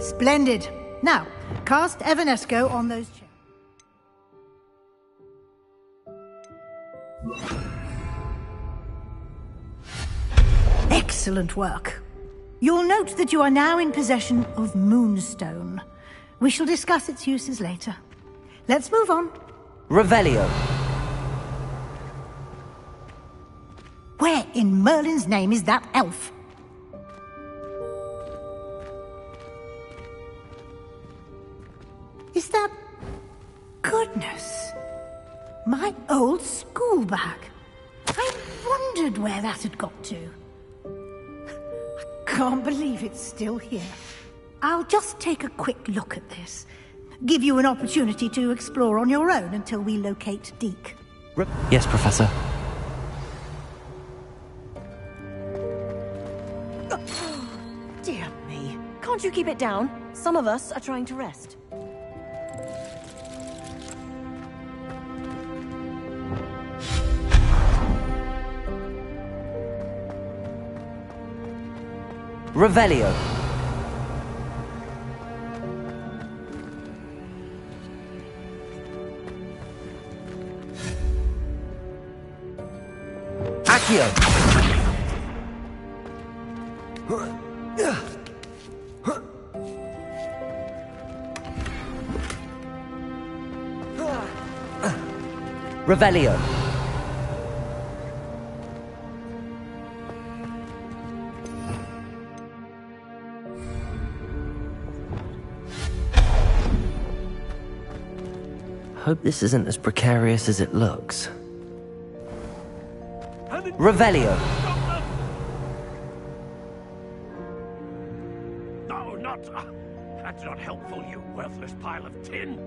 Splendid. Now, cast Evanesco on those chairs. Excellent work. You'll note that you are now in possession of Moonstone. We shall discuss its uses later. Let's move on. Revelio. Where in Merlin's name is that elf? Is that... Goodness. My old school bag. I wondered where that had got to. I can't believe it's still here. I'll just take a quick look at this. Give you an opportunity to explore on your own until we locate Deke. Yes, Professor. Dear me. Can't you keep it down? Some of us are trying to rest. Revelio. Accio. Revelio. Hope this isn't as precarious as it looks. Revelio. No, not... that's not helpful, you worthless pile of tin.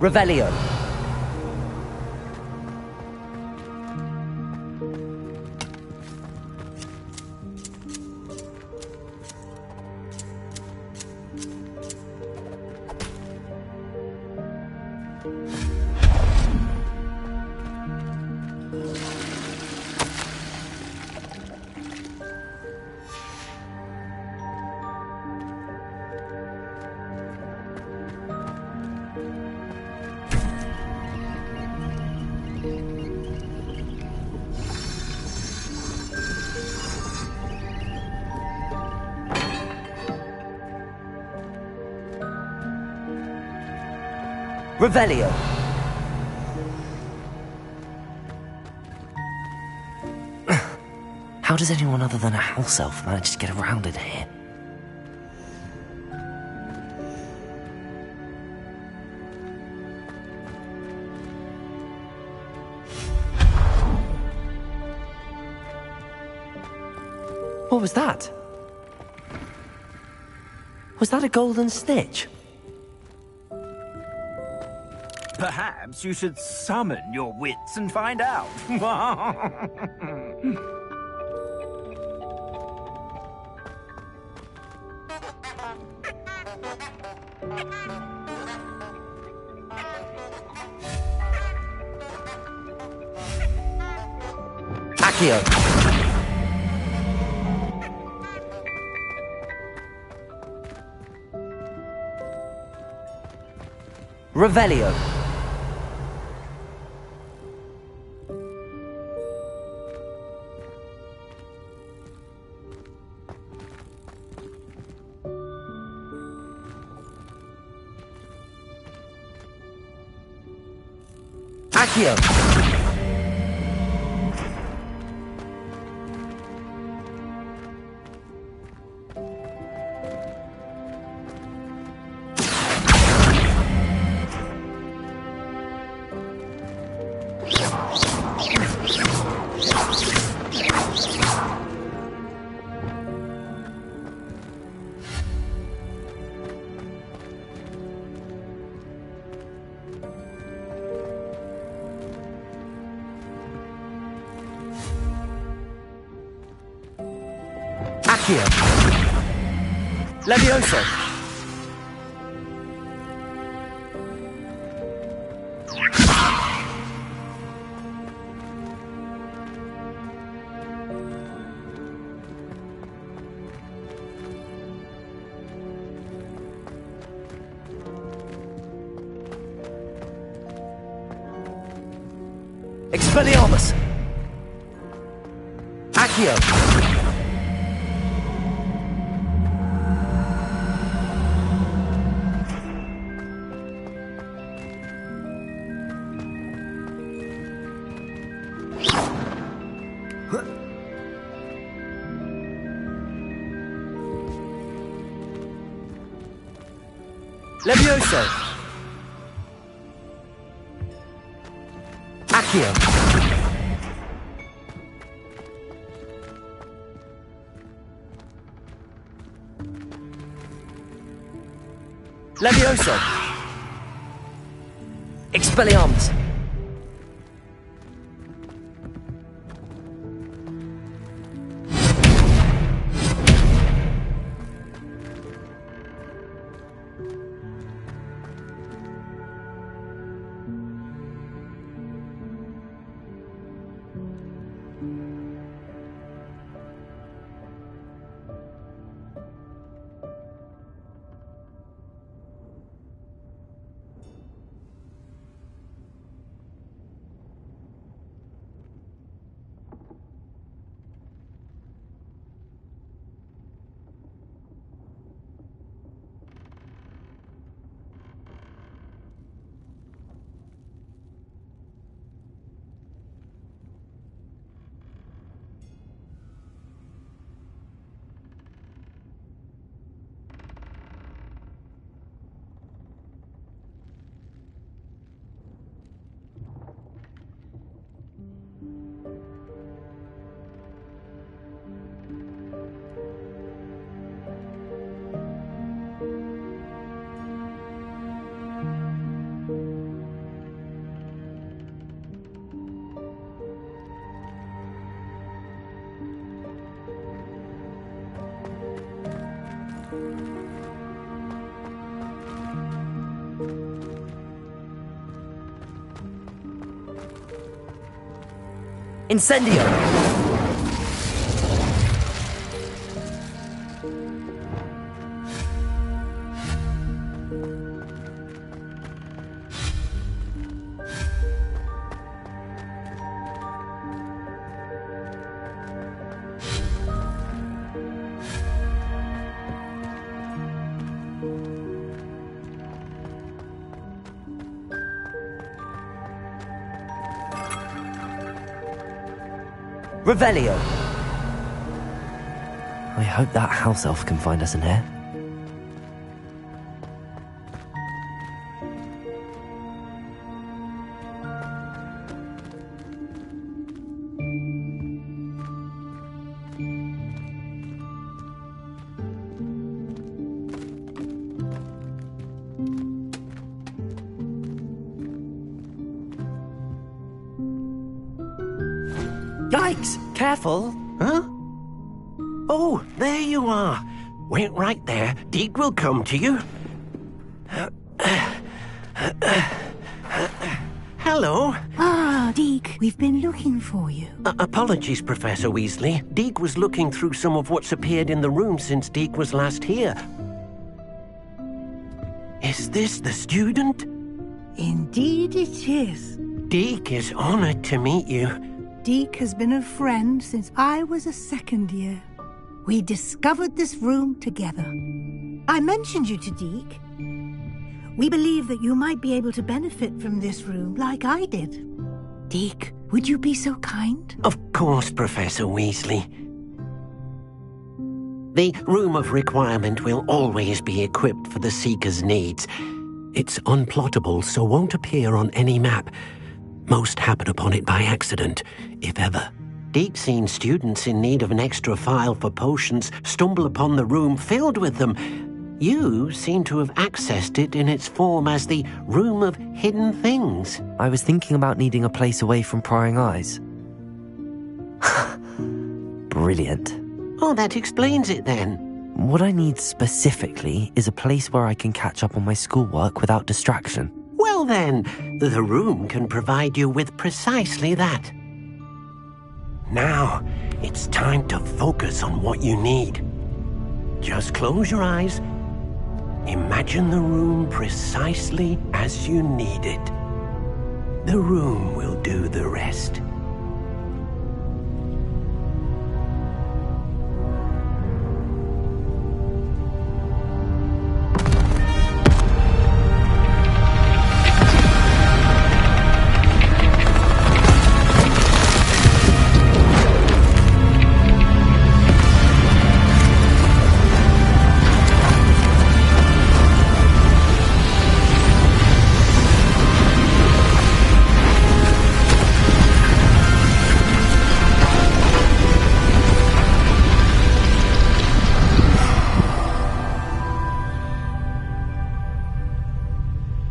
Revelio. Revelio. How does anyone other than a house elf manage to get around in here? What was that? Was that a golden snitch? Perhaps you should summon your wits and find out. Accio. Revelio. Accio. Accio. Levioso. Expelliarmus. Accio. Levioso. Accio. Levioso. Expelliarmus. Incendio! Revelio! I hope that house elf can find us in here. Yikes! Careful! Huh? Oh, there you are. Wait right there. Deke will come to you. Hello. Ah, Deke, we've been looking for you. Apologies, Professor Weasley. Deke was looking through some of what's appeared in the room since Deke was last here. Is this the student? Indeed it is. Deke is honored to meet you. Deke has been a friend since I was a second year. We discovered this room together. I mentioned you to Deke. We believe that you might be able to benefit from this room like I did. Deke, would you be so kind? Of course, Professor Weasley. The Room of Requirement will always be equipped for the Seeker's needs. It's unplottable, so won't appear on any map. Most happen upon it by accident, if ever. Deke's seen students in need of an extra file for potions stumble upon the room filled with them. You seem to have accessed it in its form as the Room of Hidden Things. I was thinking about needing a place away from prying eyes. Brilliant. Oh, that explains it then. What I need specifically is a place where I can catch up on my schoolwork without distraction. Well then, the room can provide you with precisely that. Now, it's time to focus on what you need. Just close your eyes. Imagine the room precisely as you need it. The room will do the rest.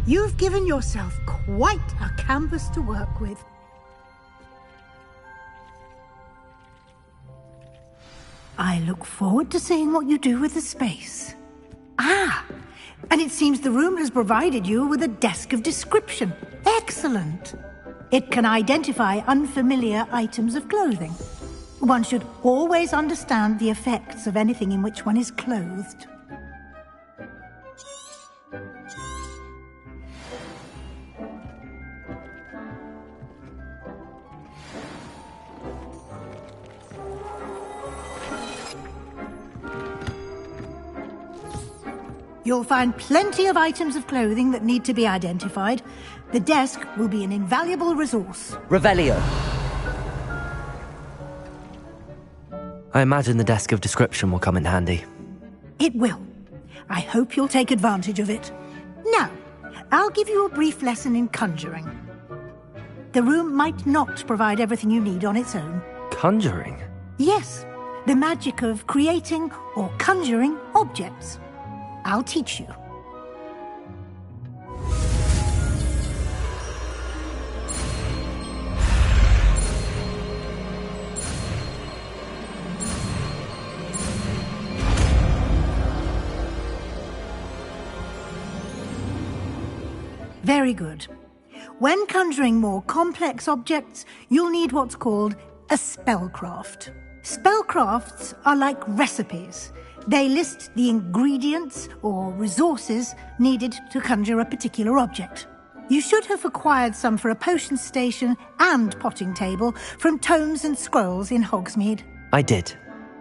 You've given yourself quite a canvas to work with. I look forward to seeing what you do with the space. Ah, and it seems the room has provided you with a desk of description. Excellent. It can identify unfamiliar items of clothing. One should always understand the effects of anything in which one is clothed. You'll find plenty of items of clothing that need to be identified. The desk will be an invaluable resource. Revelio. I imagine the desk of description will come in handy. It will. I hope you'll take advantage of it. Now, I'll give you a brief lesson in conjuring. The room might not provide everything you need on its own. Conjuring? Yes, the magic of creating or conjuring objects. I'll teach you. Very good. When conjuring more complex objects, you'll need what's called a spellcraft. Spellcrafts are like recipes. They list the ingredients or resources needed to conjure a particular object. You should have acquired some for a potion station and potting table from tomes and scrolls in Hogsmeade. I did.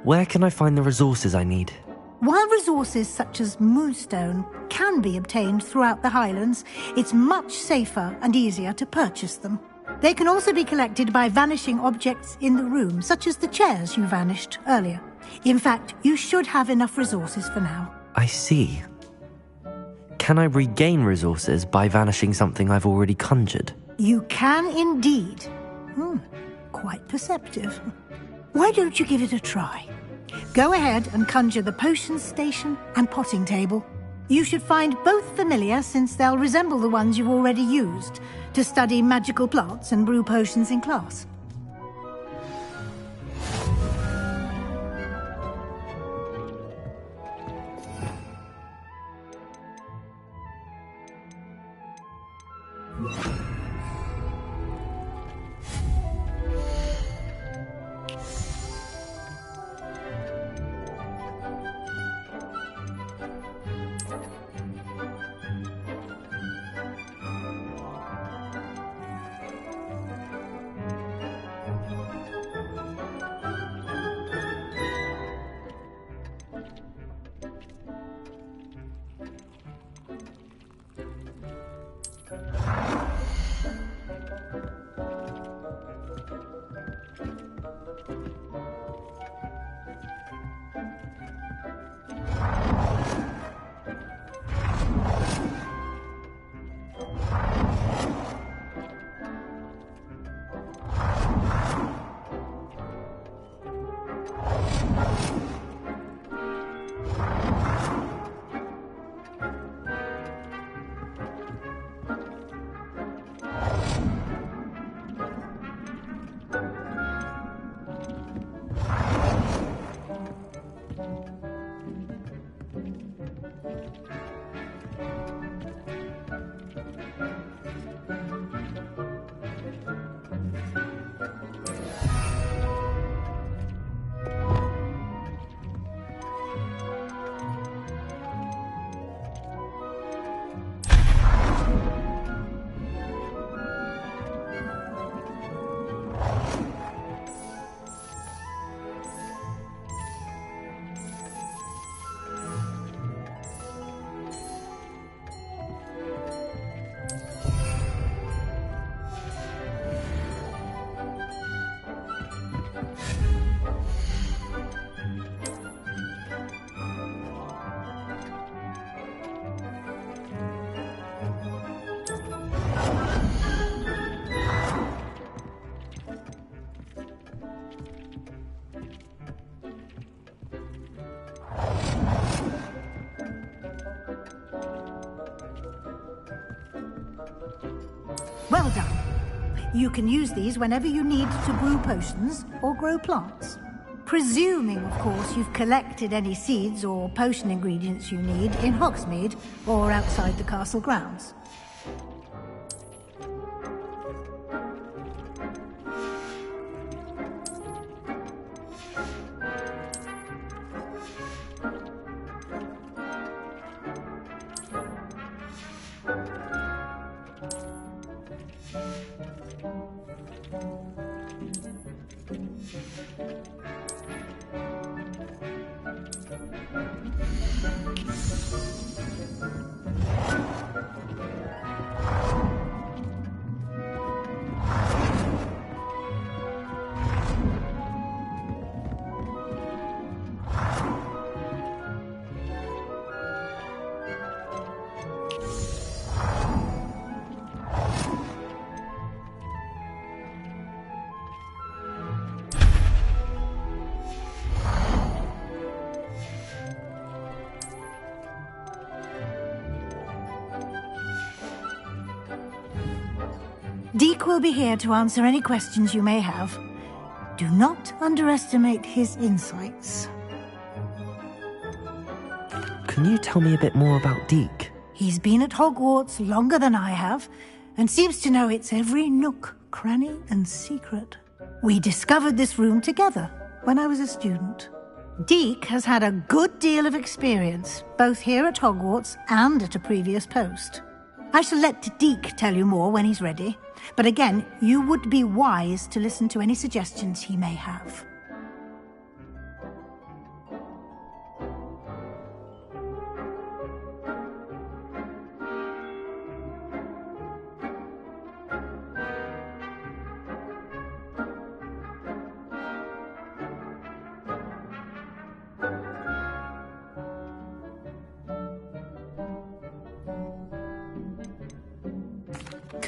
Where can I find the resources I need? While resources such as moonstone can be obtained throughout the Highlands, it's much safer and easier to purchase them. They can also be collected by vanishing objects in the room, such as the chairs you vanished earlier. In fact, you should have enough resources for now. I see. Can I regain resources by vanishing something I've already conjured? You can indeed. Quite perceptive. Why don't you give it a try? Go ahead and conjure the potion station and potting table. You should find both familiar, since they'll resemble the ones you've already used to study magical plants and brew potions in class. Well done. You can use these whenever you need to brew potions or grow plants. Presuming, of course, you've collected any seeds or potion ingredients you need in Hogsmeade or outside the castle grounds. Deke will be here to answer any questions you may have. Do not underestimate his insights. Can you tell me a bit more about Deke? He's been at Hogwarts longer than I have, and seems to know its every nook, cranny, and secret. We discovered this room together when I was a student. Deke has had a good deal of experience, both here at Hogwarts and at a previous post. I shall let Deke tell you more when he's ready, but again, you would be wise to listen to any suggestions he may have.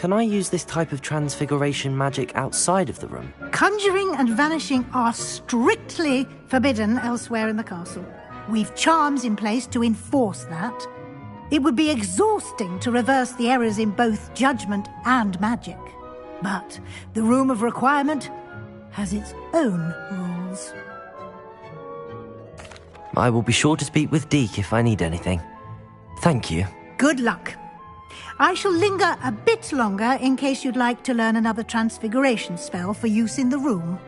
Can I use this type of transfiguration magic outside of the room? Conjuring and vanishing are strictly forbidden elsewhere in the castle. We've charms in place to enforce that. It would be exhausting to reverse the errors in both judgment and magic. But the Room of Requirement has its own rules. I will be sure to speak with Deke if I need anything. Thank you. Good luck. I shall linger a bit longer in case you'd like to learn another transfiguration spell for use in the room.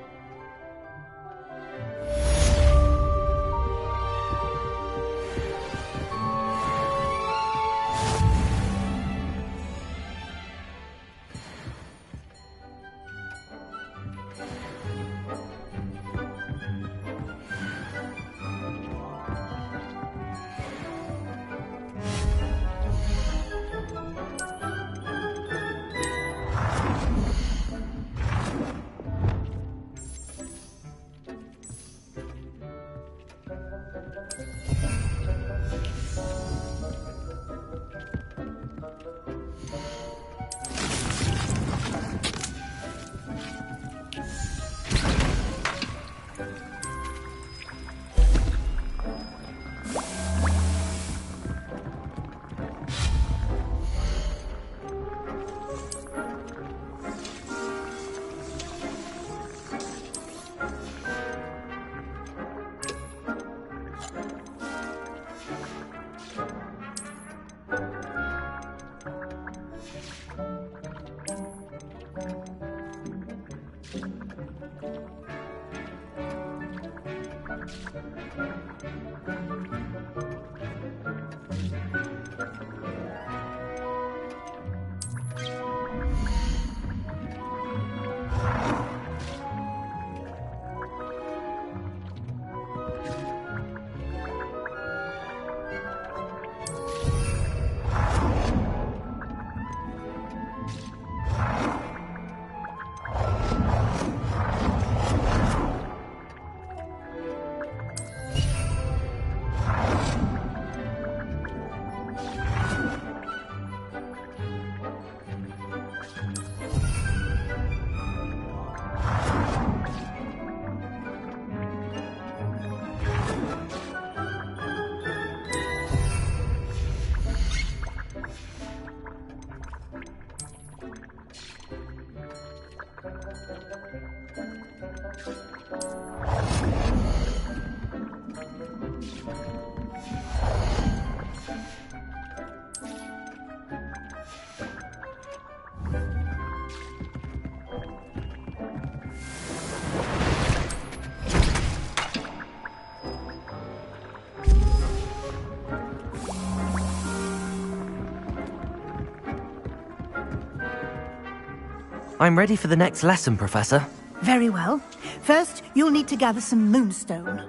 I'm ready for the next lesson, Professor. Very well. First, you'll need to gather some moonstone.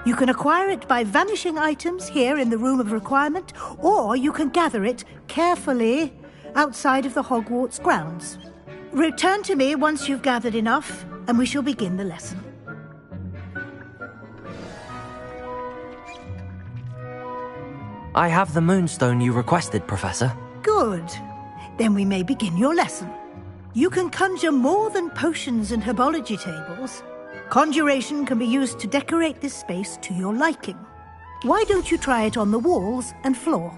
You can acquire it by vanishing items here in the Room of Requirement, or you can gather it carefully outside of the Hogwarts grounds. Return to me once you've gathered enough, and we shall begin the lesson. I have the moonstone you requested, Professor. Good. Then we may begin your lesson. You can conjure more than potions and herbology tables. Conjuration can be used to decorate this space to your liking. Why don't you try it on the walls and floor?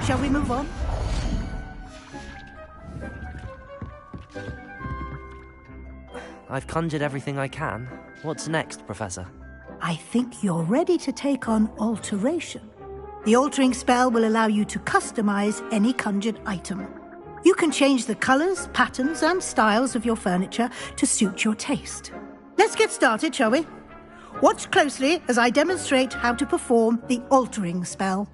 Shall we move on? I've conjured everything I can. What's next, Professor? I think you're ready to take on alteration. The altering spell will allow you to customize any conjured item. You can change the colors, patterns, and styles of your furniture to suit your taste. Let's get started, shall we? Watch closely as I demonstrate how to perform the altering spell.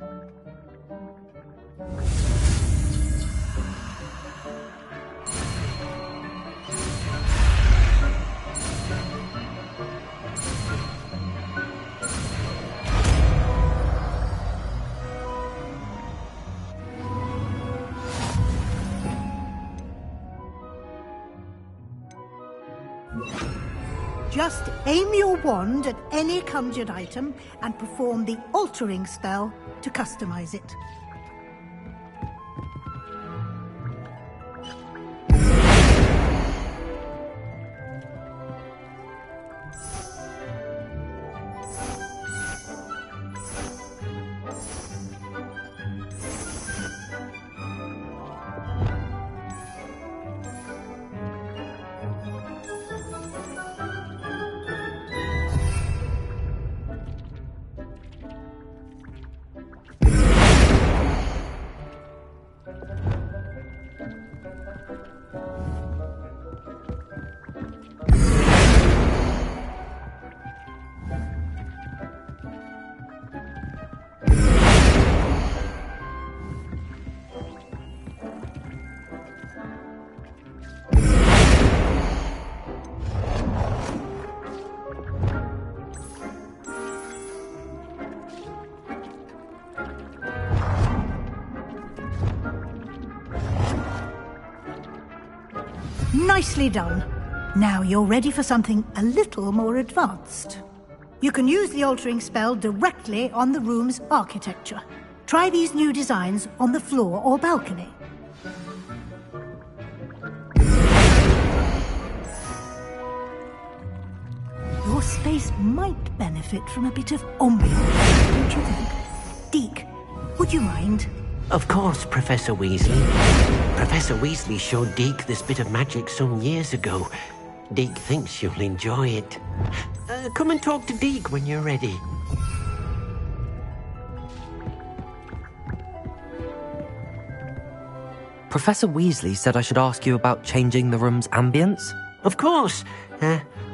Just aim your wand at any conjured item and perform the altering spell to customize it. Nicely done. Now you're ready for something a little more advanced. You can use the altering spell directly on the room's architecture. Try these new designs on the floor or balcony. Your space might benefit from a bit of ambiance, don't you think? Deke, would you mind? Of course, Professor Weasley. Professor Weasley showed Deke this bit of magic some years ago. Deke thinks you'll enjoy it. Come and talk to Deke when you're ready. Professor Weasley said I should ask you about changing the room's ambience? Of course.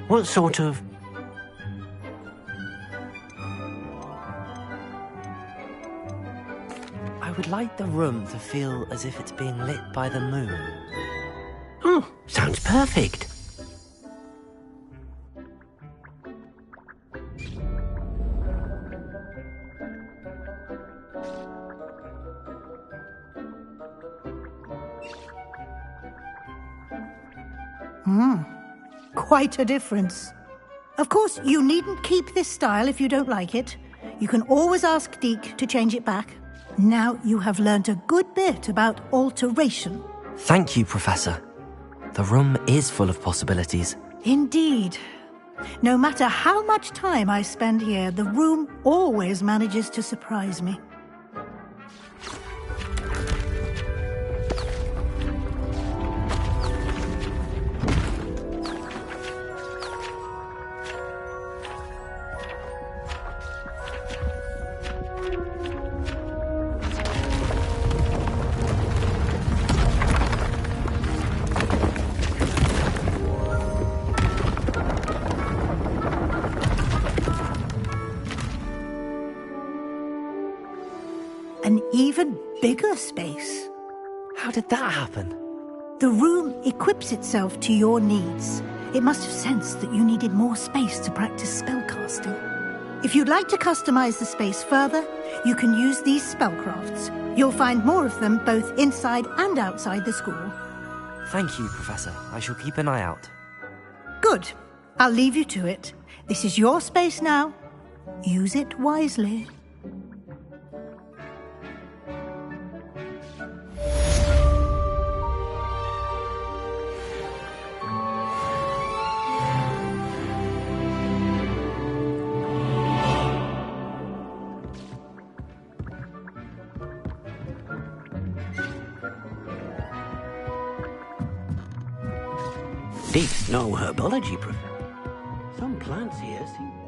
What sort of... I would like the room to feel as if it's being lit by the moon. Oh, sounds perfect. Quite a difference. Of course, you needn't keep this style if you don't like it. You can always ask Deke to change it back. Now you have learnt a good bit about alteration. Thank you, Professor. The room is full of possibilities. Indeed. No matter how much time I spend here, the room always manages to surprise me. An even bigger space. How did that happen? The room equips itself to your needs. It must have sensed that you needed more space to practice spellcasting. If you'd like to customize the space further, you can use these spellcrafts. You'll find more of them both inside and outside the school. Thank you, Professor. I shall keep an eye out. Good. I'll leave you to it. This is your space now. Use it wisely. Indeed, no herbology professor. Some plants here seem...